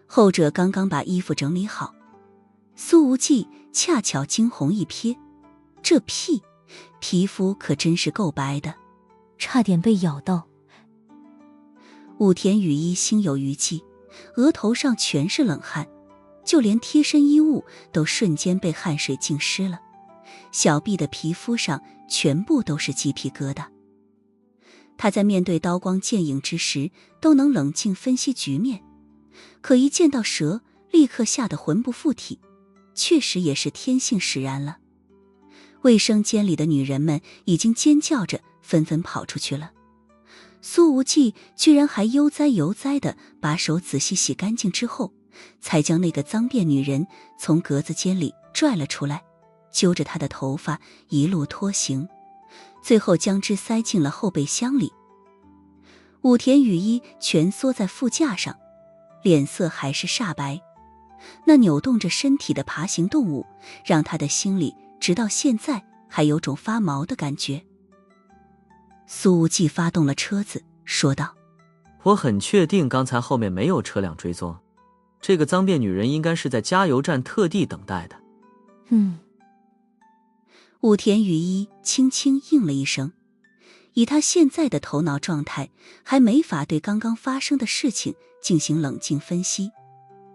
后者刚刚把衣服整理好，苏无忌恰巧惊鸿一瞥，这皮肤可真是够白的，差点被咬到。武田雨衣心有余悸，额头上全是冷汗，就连贴身衣物都瞬间被汗水浸湿了，小臂的皮肤上全部都是鸡皮疙瘩。他在面对刀光剑影之时都能冷静分析局面，可一见到蛇立刻吓得魂不附体，确实也是天性使然了。卫生间里的女人们已经尖叫着纷纷跑出去了，苏无忌居然还悠哉悠哉地把手仔细洗干净之后，才将那个脏辫女人从格子间里拽了出来，揪着她的头发一路拖行，最后将之塞进了后备箱里。武田雨衣蜷缩在副驾上，脸色还是煞白，那扭动着身体的爬行动物让他的心里直到现在还有种发毛的感觉。苏无忌发动了车子，说道：我很确定刚才后面没有车辆追踪，这个脏辫女人应该是在加油站特地等待的。武田雨衣轻轻应了一声，以他现在的头脑状态，还没法对刚刚发生的事情进行冷静分析。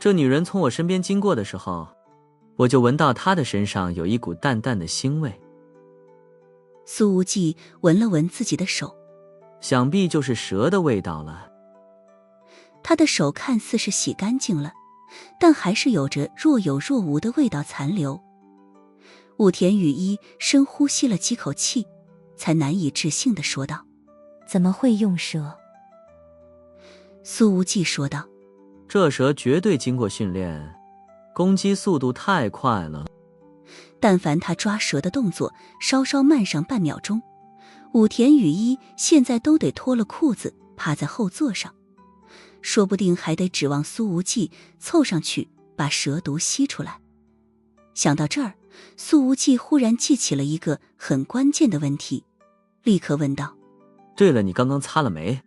这女人从我身边经过的时候，我就闻到她的身上有一股淡淡的腥味。苏无忌闻了闻自己的手，想必就是蛇的味道了。他的手看似是洗干净了，但还是有着若有若无的味道残留。武田雨衣深呼吸了几口气，才难以置信地说道：怎么会用蛇？苏无忌说道：这蛇绝对经过训练，攻击速度太快了。但凡他抓蛇的动作稍稍慢上半秒钟，武田雨衣现在都得脱了裤子趴在后座上，说不定还得指望苏无忌凑上去把蛇毒吸出来。想到这儿，苏无忌忽然记起了一个很关键的问题，立刻问道：对了，你刚刚擦了没？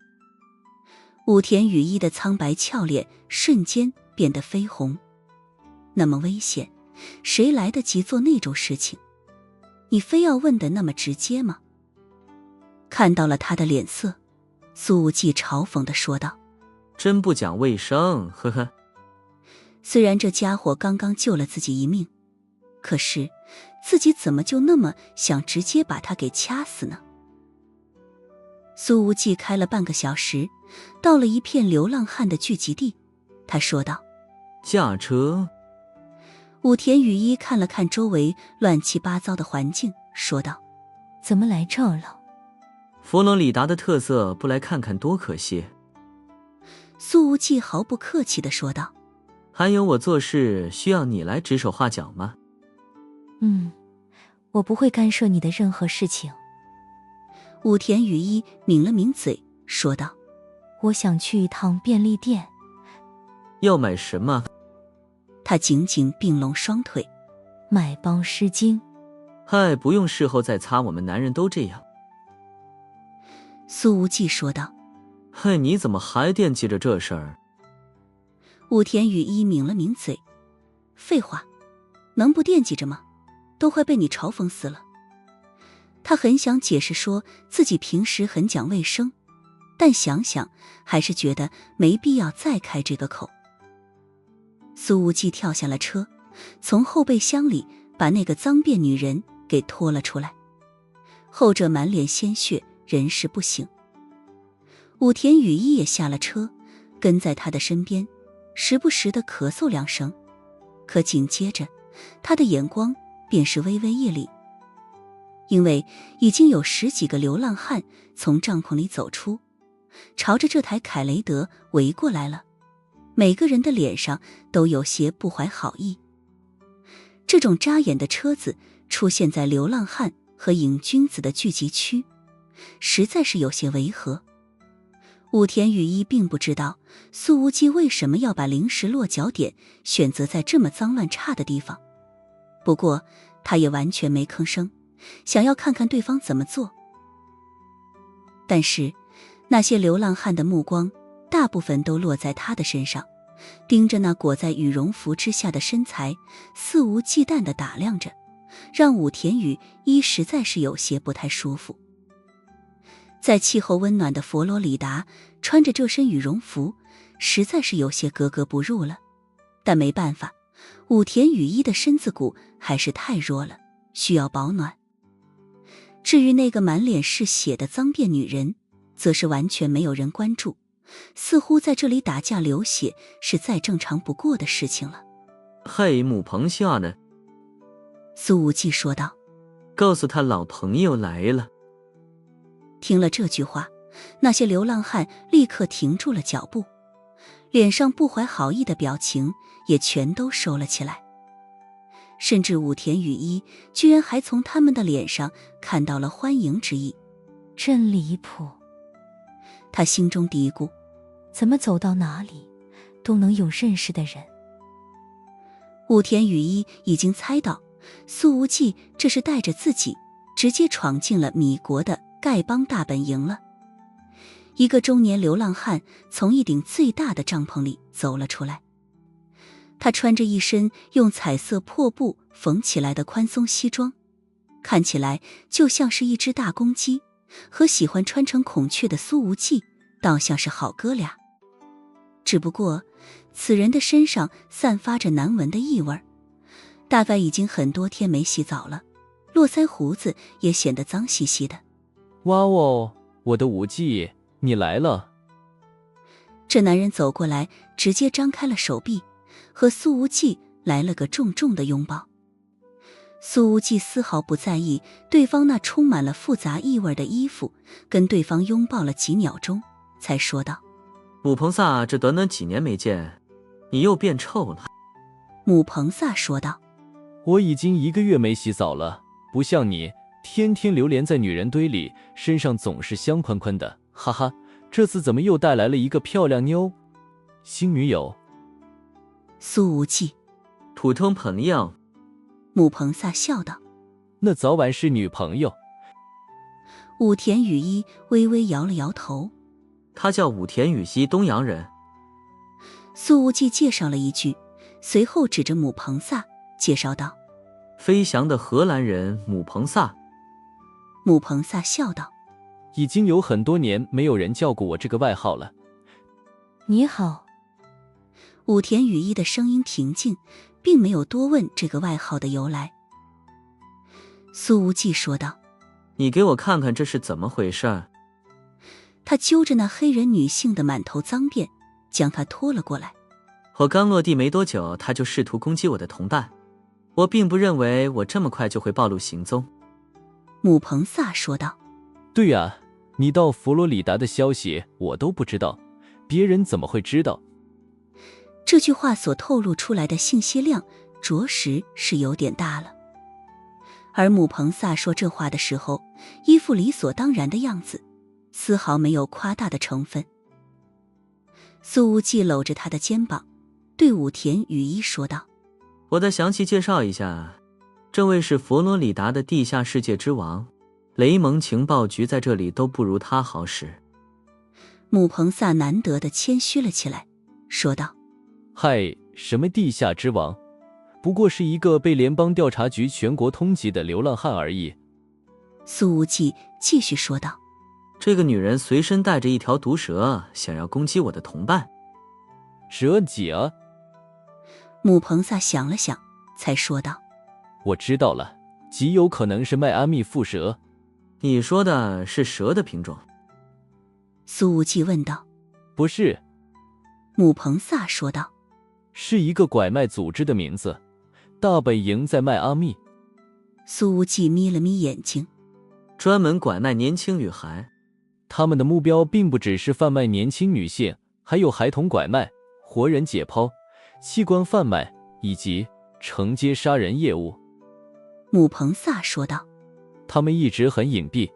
武田雨衣的苍白俏脸瞬间变得绯红。那么危险，谁来得及做那种事情？你非要问得那么直接吗？看到了他的脸色，苏无忌嘲讽地说道：真不讲卫生，呵呵。虽然这家伙刚刚救了自己一命，可是自己怎么就那么想直接把他给掐死呢？苏无忌开了半个小时，到了一片流浪汉的聚集地，他说道：驾车。武田雨衣看了看周围乱七八糟的环境，说道：怎么来这儿了？佛罗里达的特色，不来看看多可惜。苏无忌毫不客气地说道：还有我做事需要你来指手画脚吗？我不会干涉你的任何事情。武田雨衣抿了抿嘴，说道：“我想去一趟便利店。”要买什么？他紧紧并拢双腿。买包湿巾。嗨，不用事后再擦，我们男人都这样。苏无忌说道。嗨，你怎么还惦记着这事儿？武田雨衣抿了抿嘴。废话，能不惦记着吗？都快被你嘲讽死了。他很想解释说自己平时很讲卫生，但想想还是觉得没必要再开这个口。苏无忌跳下了车，从后备箱里把那个脏辫女人给拖了出来。后者满脸鲜血，人事不省。武田雨衣也下了车，跟在他的身边，时不时地咳嗽2声。可紧接着，他的眼光便是微微一凛，因为已经有10几个流浪汉从帐篷里走出，朝着这台凯雷德围过来了。每个人的脸上都有些不怀好意。这种扎眼的车子出现在流浪汉和瘾君子的聚集区，实在是有些违和。武田雨衣并不知道苏无忌为什么要把临时落脚点选择在这么脏乱差的地方，不过他也完全没吭声，想要看看对方怎么做。但是那些流浪汉的目光大部分都落在他的身上，盯着那裹在羽绒服之下的身材，肆无忌惮地打量着，让武田雨衣实在是有些不太舒服。在气候温暖的佛罗里达，穿着这身羽绒服实在是有些格格不入了。但没办法，武田雨衣的身子骨还是太弱了，需要保暖。至于那个满脸是血的脏辫女人，则是完全没有人关注，似乎在这里打架流血是再正常不过的事情了。嘿，母棚下呢？苏无忌说道。告诉他老朋友来了。听了这句话，那些流浪汉立刻停住了脚步，脸上不怀好意的表情也全都收了起来。甚至武田雨衣居然还从他们的脸上看到了欢迎之意。真离谱，他心中嘀咕，怎么走到哪里都能有认识的人。武田雨衣已经猜到苏无忌这是带着自己直接闯进了米国的丐帮大本营了。一个中年流浪汉从一顶最大的帐篷里走了出来，他穿着一身用彩色破布缝起来的宽松西装，看起来就像是一只大公鸡，和喜欢穿成孔雀的苏无忌倒像是好哥俩。只不过此人的身上散发着难闻的异味，大概已经很多天没洗澡了，络腮胡子也显得脏兮兮的。哇哦，我的无忌，你来了。这男人走过来，直接张开了手臂，和苏无忌来了个重重的拥抱。苏无忌丝毫不在意对方那充满了复杂意味的衣服，跟对方拥抱了几秒钟，才说道：母彭萨，这短短几年没见，你又变臭了。母彭萨说道：我已经1个月没洗澡了，不像你天天流连在女人堆里，身上总是香喷喷的，哈哈，这次怎么又带来了一个漂亮妞？新女友？苏无忌：普通朋友。母彭萨笑道：那早晚是女朋友。武田雨衣微微摇了摇头：他叫武田雨衣，东洋人。苏无忌介绍了一句，随后指着母彭萨介绍道：飞翔的荷兰人母彭萨。母彭萨笑道：已经有很多年没有人叫过我这个外号了。你好。武田雨衣的声音平静，并没有多问这个外号的由来。苏无忌说道：你给我看看这是怎么回事。他揪着那黑人女性的满头脏辫，将她拖了过来。我刚落地没多久，他就试图攻击我的同伴，我并不认为我这么快就会暴露行踪。母彭萨说道：对啊，你到佛罗里达的消息我都不知道，别人怎么会知道？这句话所透露出来的信息量着实是有点大了。而姆彭萨说这话的时候，一副理所当然的样子，丝毫没有夸大的成分。苏无忌搂着他的肩膀，对武田羽衣说道：我再详细介绍一下，这位是佛罗里达的地下世界之王，雷蒙情报局在这里都不如他好使。姆彭萨难得的谦虚了起来，说道：嗨，什么地下之王，不过是一个被联邦调查局全国通缉的流浪汉而已。苏无忌继续说道：这个女人随身带着一条毒蛇，想要攻击我的同伴。蛇姐？姆彭萨想了想，才说道：我知道了，极有可能是迈阿密蝮蛇。你说的是蛇的品种？苏无忌问道。不是。姆彭萨说道。是一个拐卖组织的名字，大本营在迈阿密。苏无忌眯了眯眼睛。专门拐卖年轻女孩。他们的目标并不只是贩卖年轻女性，还有孩童拐卖、活人解剖、器官贩卖以及承接杀人业务。姆彭萨说道。他们一直很隐蔽。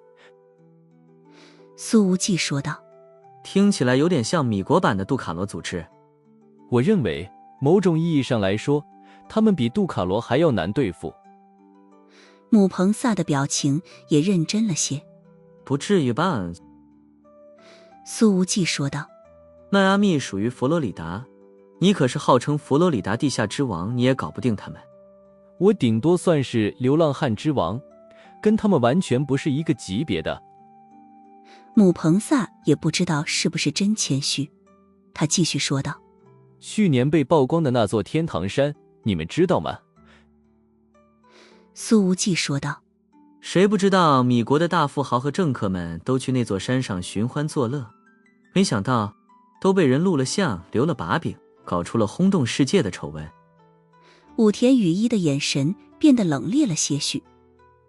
苏无忌说道。听起来有点像米国版的杜卡罗组织。我认为某种意义上来说，他们比杜卡罗还要难对付。姆彭萨的表情也认真了些。不至于吧？苏无忌说道。迈阿密属于佛罗里达，你可是号称佛罗里达地下之王，你也搞不定他们。我顶多算是流浪汉之王，跟他们完全不是一个级别的。姆彭萨也不知道是不是真谦虚，他继续说道：去年被曝光的那座天堂山，你们知道吗？苏无忌说道。谁不知道米国的大富豪和政客们都去那座山上寻欢作乐，没想到都被人录了像，留了把柄，搞出了轰动世界的丑闻。武田羽衣的眼神变得冷冽了些许，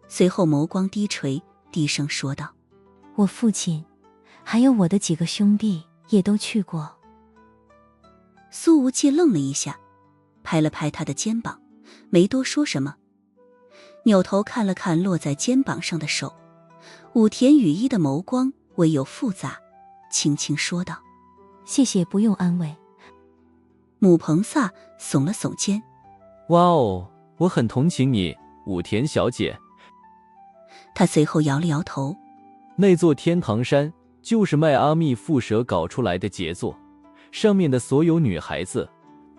随后眸光低垂，低声说道：我父亲还有我的几个兄弟也都去过。苏无忌愣了一下，拍了拍他的肩膀，没多说什么，扭头看了看落在肩膀上的手。武田羽衣的眸光唯有复杂，轻轻说道：谢谢，不用安慰。姆彭萨耸了耸肩。哇哦，我很同情你，武田小姐。他随后摇了摇头。那座天堂山就是迈阿密蝮蛇搞出来的杰作，上面的所有女孩子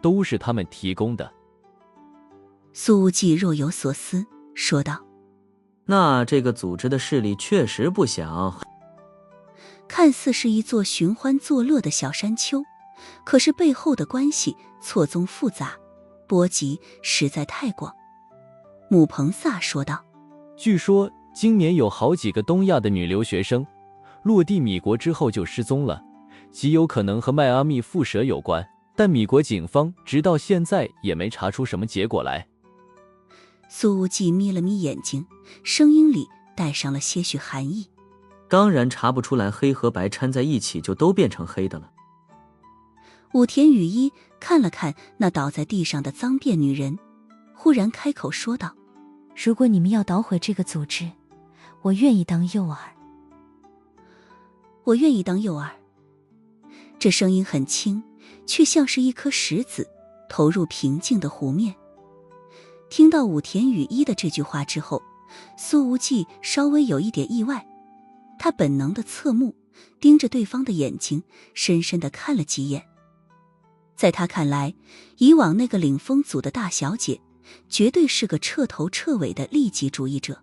都是他们提供的。苏无忌若有所思说道：那这个组织的势力确实不小。看似是一座寻欢作乐的小山丘，可是背后的关系错综复杂，波及实在太广。姆彭萨说道：据说今年有好几个东亚的女留学生落地米国之后就失踪了，极有可能和迈阿密蝮蛇有关，但米国警方直到现在也没查出什么结果来。苏无忌眯了眯眼睛，声音里带上了些许寒意。当然查不出来，黑和白掺在一起就都变成黑的了。武田羽衣看了看那倒在地上的脏辫女人，忽然开口说道：如果你们要捣毁这个组织，我愿意当诱饵。我愿意当诱饵。这声音很轻，却像是一颗石子投入平静的湖面。听到武田羽衣的这句话之后，苏无忌稍微有一点意外，他本能的侧目盯着对方的眼睛，深深地看了几眼。在他看来，以往那个领风组的大小姐绝对是个彻头彻尾的利己主义者，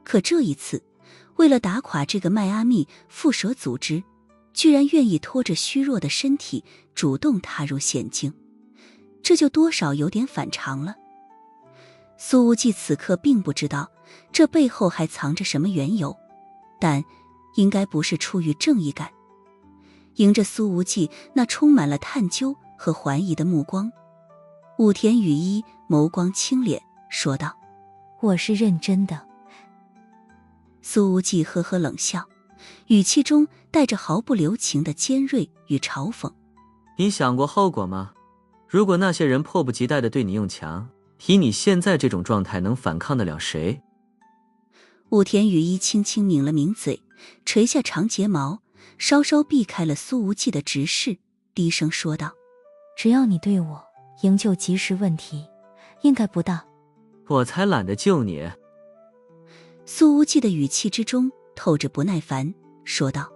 可这一次为了打垮这个迈阿密蝮蛇组织，居然愿意拖着虚弱的身体主动踏入险境，这就多少有点反常了。苏无忌此刻并不知道这背后还藏着什么缘由，但应该不是出于正义感。迎着苏无忌那充满了探究和怀疑的目光，武田羽衣眸光清敛说道：我是认真的。苏无忌呵呵冷笑，语气中带着毫不留情的尖锐与嘲讽。你想过后果吗？如果那些人迫不及待地对你用强，以你现在这种状态能反抗得了谁？武田雨衣轻轻抿了抿嘴，垂下长睫毛，稍稍避开了苏无忌的直视，低声说道：只要你对我营救及时，问题应该不大。我才懒得救你。苏无忌的语气之中透着不耐烦，说道：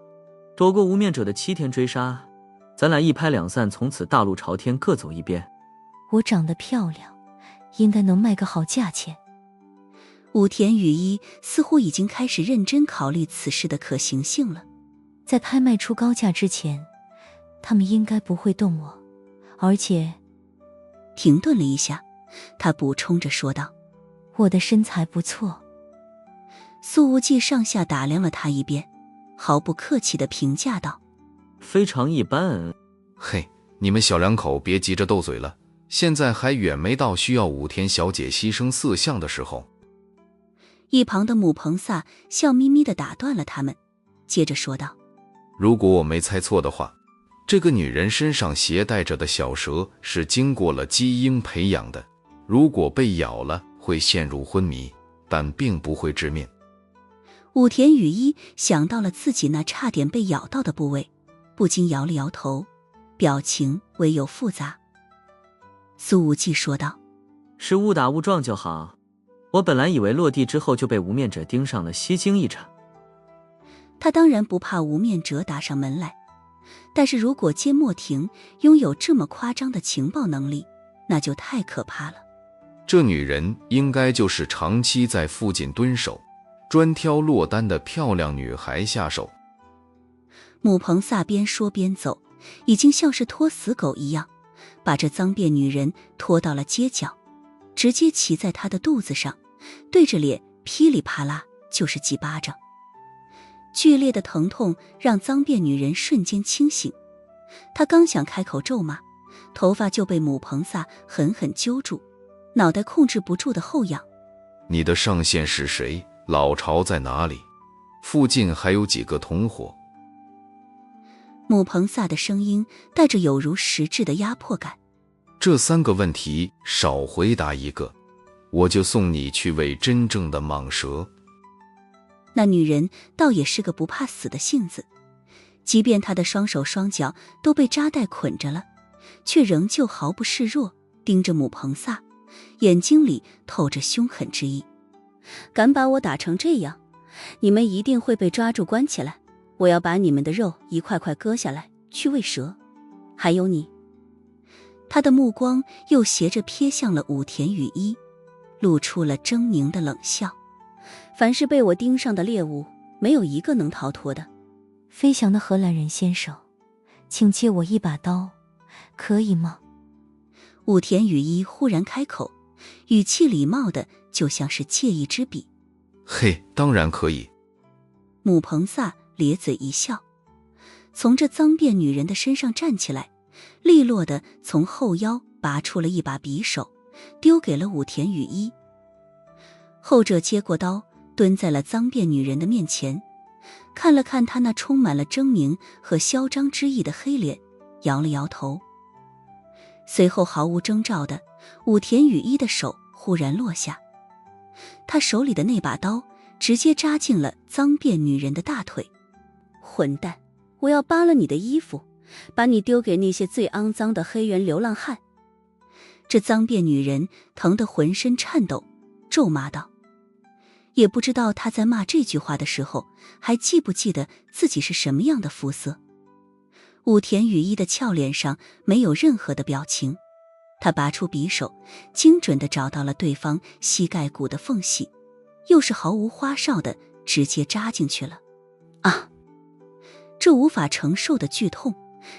躲过无面者的7天追杀，咱俩一拍两散，从此大路朝天，各走一边。我长得漂亮，应该能卖个好价钱。武田雨衣似乎已经开始认真考虑此事的可行性了。在拍卖出高价之前，他们应该不会动我，而且……停顿了一下，他补充着说道：我的身材不错。苏无忌上下打量了他一遍，毫不客气地评价道：非常一般。嘿，你们小两口别急着斗嘴了，现在还远没到需要武田小姐牺牲色相的时候。一旁的母彭萨笑眯眯地打断了他们，接着说道：如果我没猜错的话，这个女人身上携带着的小蛇是经过了基因培养的，如果被咬了会陷入昏迷，但并不会致命。武田雨衣想到了自己那差点被咬到的部位，不禁摇了摇头，表情唯有复杂。苏无忌说道：是误打误撞就好，我本来以为落地之后就被无面者盯上了，吸睛一场。他当然不怕无面者打上门来，但是如果缄默亭拥有这么夸张的情报能力，那就太可怕了。这女人应该就是长期在附近蹲守，专挑落单的漂亮女孩下手。母彭萨边说边走，已经像是拖死狗一样，把这脏辫女人拖到了街角，直接骑在她的肚子上，对着脸噼里啪啦就是几巴掌。剧烈的疼痛让脏辫女人瞬间清醒，她刚想开口咒骂，头发就被母彭萨狠狠揪住，脑袋控制不住的后仰。你的上线是谁？老巢在哪里？附近还有几个同伙？母彭萨的声音带着有如实质的压迫感。这3个问题少回答一个，我就送你去喂真正的蟒蛇。那女人倒也是个不怕死的性子，即便她的双手双脚都被扎带捆着了，却仍旧毫不示弱，盯着母彭萨，眼睛里透着凶狠之意。敢把我打成这样，你们一定会被抓住关起来，我要把你们的肉一块块割下来去喂蛇。还有你。他的目光又斜着瞥向了武田雨衣，露出了狰狞的冷笑。凡是被我盯上的猎物，没有一个能逃脱的。飞翔的荷兰人先生，请借我一把刀，可以吗？武田雨衣忽然开口，语气礼貌的就像是借一支笔。嘿，当然可以。母彭萨咧嘴一笑，从这脏辫女人的身上站起来，利落的从后腰拔出了一把匕首，丢给了武田雨衣。后者接过刀，蹲在了脏辫女人的面前，看了看她那充满了狰狞和嚣张之意的黑脸，摇了摇头。随后毫无征兆的，武田雨衣的手忽然落下，他手里的那把刀直接扎进了脏辫女人的大腿。混蛋，我要扒了你的衣服，把你丢给那些最肮脏的黑人流浪汉。这脏辫女人疼得浑身颤抖，咒骂道。也不知道她在骂这句话的时候，还记不记得自己是什么样的肤色。武田雨衣的俏脸上没有任何的表情，他拔出匕首，精准地找到了对方膝盖骨的缝隙，又是毫无花哨的直接扎进去了。啊！这无法承受的剧痛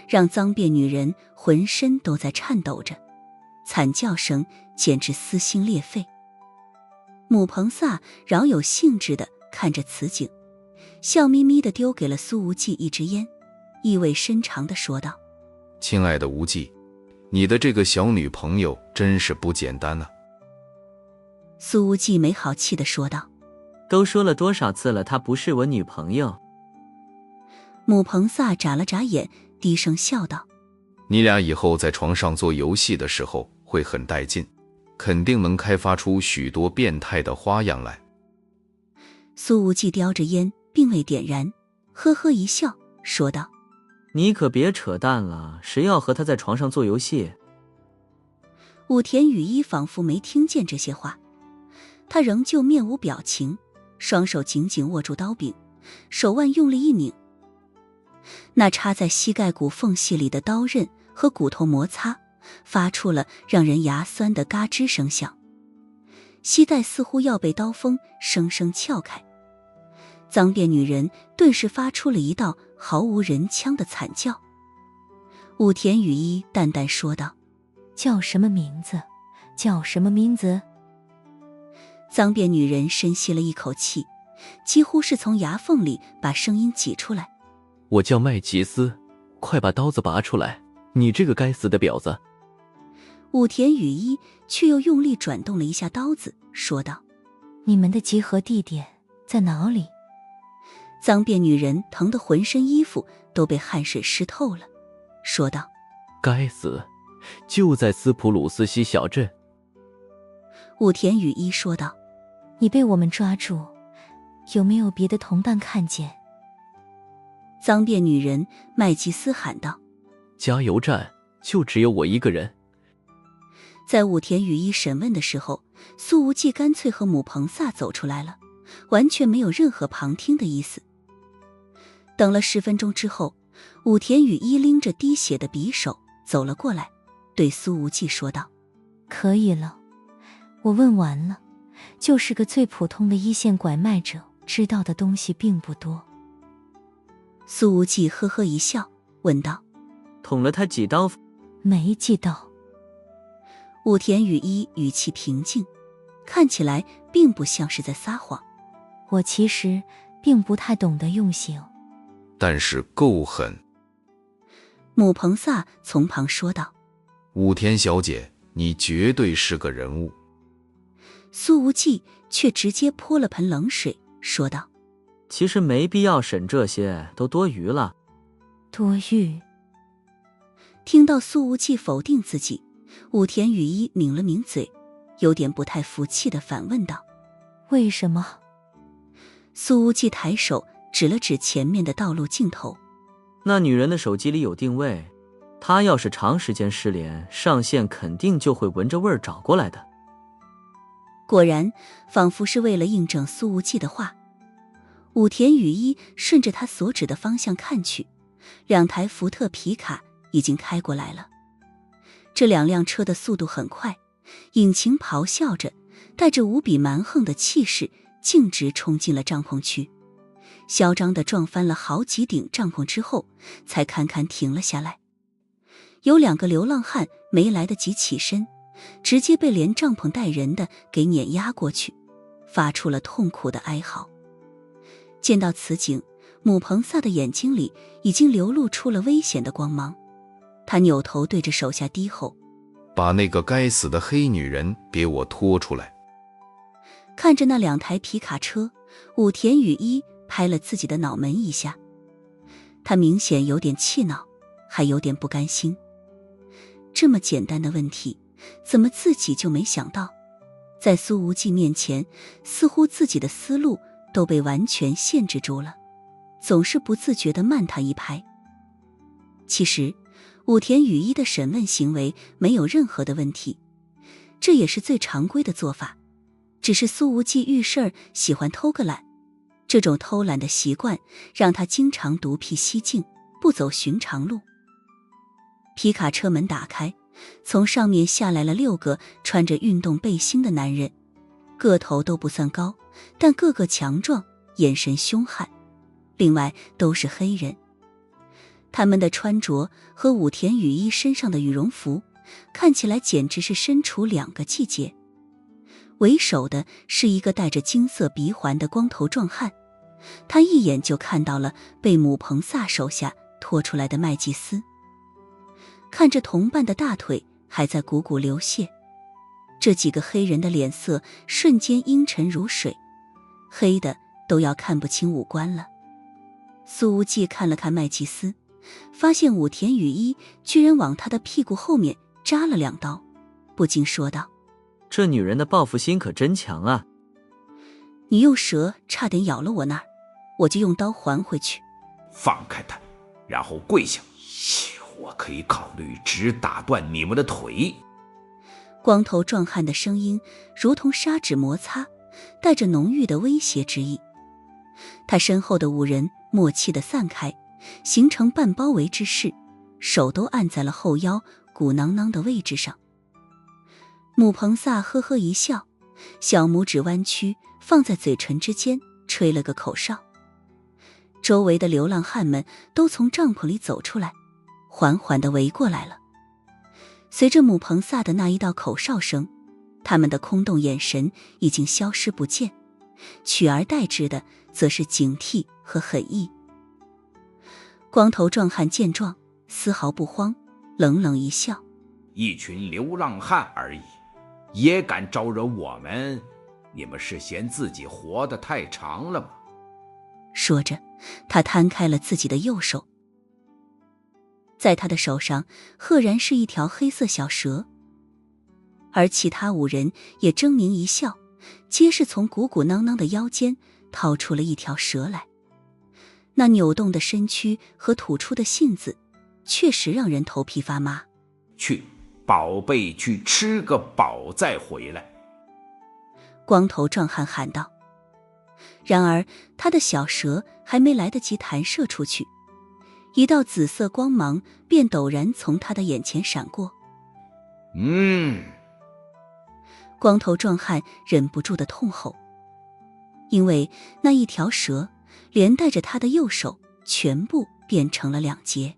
让脏辫女人浑身都在颤抖着，惨叫声简直撕心裂肺。母彭萨饶有兴致地看着此景，笑眯眯地丢给了苏无忌一支烟，意味深长地说道：亲爱的无忌，你的这个小女朋友真是不简单啊。苏无忌没好气地说道：都说了多少次了，她不是我女朋友。母彭萨眨了眨眼，低声笑道：你俩以后在床上做游戏的时候会很带劲，肯定能开发出许多变态的花样来。苏无忌叼着烟，并未点燃，呵呵一笑，说道：“你可别扯淡了，谁要和他在床上做游戏？”武田雨衣仿佛没听见这些话，他仍旧面无表情，双手紧紧握住刀柄，手腕用力一拧，那插在膝盖骨缝隙里的刀刃和骨头摩擦，发出了让人牙酸的嘎吱声响，膝盖似乎要被刀锋生生撬开。脏辫女人顿时发出了一道毫无人腔的惨叫。武田雨衣淡淡说道：“叫什么名字？叫什么名字？”脏辫女人深吸了一口气，几乎是从牙缝里把声音挤出来：“我叫麦吉斯，快把刀子拔出来！你这个该死的婊子！”武田雨衣却又用力转动了一下刀子，说道：“你们的集合地点在哪里？”脏辫女人疼得浑身衣服都被汗水湿透了，说道：“该死，就在斯普鲁斯西小镇。”武田雨衣说道：“你被我们抓住，有没有别的同伴看见？”脏辫女人麦吉斯喊道：“加油站就只有我一个人。”在武田雨衣审问的时候，苏无忌干脆和母彭萨走出来了，完全没有任何旁听的意思。等了10分钟之后，武田雨衣拎着滴血的匕首走了过来，对苏无忌说道：“可以了，我问完了，就是个最普通的一线拐卖者，知道的东西并不多。”苏无忌呵呵一笑，问道：“捅了他几刀？”“没几刀。”武田雨衣语气平静，看起来并不像是在撒谎。“我其实并不太懂得用刑，但是够狠。”母彭萨从旁说道：“武田小姐，你绝对是个人物。”苏无忌却直接泼了盆冷水，说道：“其实没必要审这些，都多余了。”多余。听到苏无忌否定自己，武田雨衣抿了抿嘴，有点不太服气地反问道：“为什么？”苏无忌抬手指了指前面的道路尽头：“那女人的手机里有定位，她要是长时间失联，上线肯定就会闻着味儿找过来的。”果然，仿佛是为了印证苏无忌的话，武田雨衣顺着他所指的方向看去，2台福特皮卡已经开过来了。这2辆车的速度很快，引擎咆哮着，带着无比蛮横的气势，径直冲进了帐篷区，嚣张地撞翻了好几顶帐篷之后，才堪堪停了下来。有2个流浪汉没来得及起身，直接被连帐篷带人的给碾压过去，发出了痛苦的哀嚎。见到此景，母彭萨的眼睛里已经流露出了危险的光芒，他扭头对着手下低吼：“把那个该死的黑女人给我拖出来！”看着那2台皮卡车，武田雨衣拍了自己的脑门一下，他明显有点气恼，还有点不甘心。这么简单的问题，怎么自己就没想到？在苏无忌面前，似乎自己的思路都被完全限制住了，总是不自觉地慢他一拍。其实武田雨衣的审问行为没有任何的问题，这也是最常规的做法，只是苏无忌遇事儿喜欢偷个懒，这种偷懒的习惯让他经常独辟蹊径，不走寻常路。皮卡车门打开，从上面下来了6个穿着运动背心的男人，个头都不算高，但个个强壮，眼神凶悍，另外都是黑人。他们的穿着和武田雨衣身上的羽绒服看起来简直是身处2个季节。为首的是一个戴着金色鼻环的光头壮汉，他一眼就看到了被母彭萨手下拖出来的麦吉斯，看着同伴的大腿还在汩汩流血，这几个黑人的脸色瞬间阴沉如水，黑的都要看不清五官了。苏无忌看了看麦吉斯，发现武田雨衣居然往他的屁股后面扎了2刀，不禁说道：“这女人的报复心可真强啊！”你用蛇差点咬了我那儿，我就用刀还回去。放开他，然后跪下，我可以考虑只打断你们的腿。光头壮汉的声音如同砂纸摩擦，带着浓郁的威胁之意。他身后的5人默契地散开，形成半包围之势，手都按在了后腰鼓囊囊的位置上。姆彭萨呵呵一笑，小拇指弯曲放在嘴唇之间，吹了个口哨。周围的流浪汉们都从帐篷里走出来，缓缓地围过来了。随着姆彭萨的那一道口哨声，他们的空洞眼神已经消失不见，取而代之的则是警惕和狠意。光头壮汉见状，丝毫不慌，冷冷一笑：一群流浪汉而已，也敢招惹我们？你们是嫌自己活得太长了吗？说着，他摊开了自己的右手，在他的手上赫然是一条黑色小蛇，而其他5人也狰狞一笑，皆是从鼓鼓囊囊的腰间掏出了一条蛇来。那扭动的身躯和吐出的信子，确实让人头皮发麻。去，宝贝，去吃个饱再回来。光头壮汉喊道。然而他的小蛇还没来得及弹射出去，一道紫色光芒便陡然从他的眼前闪过。光头壮汉忍不住的痛吼，因为那一条蛇连带着他的右手全部变成了2截。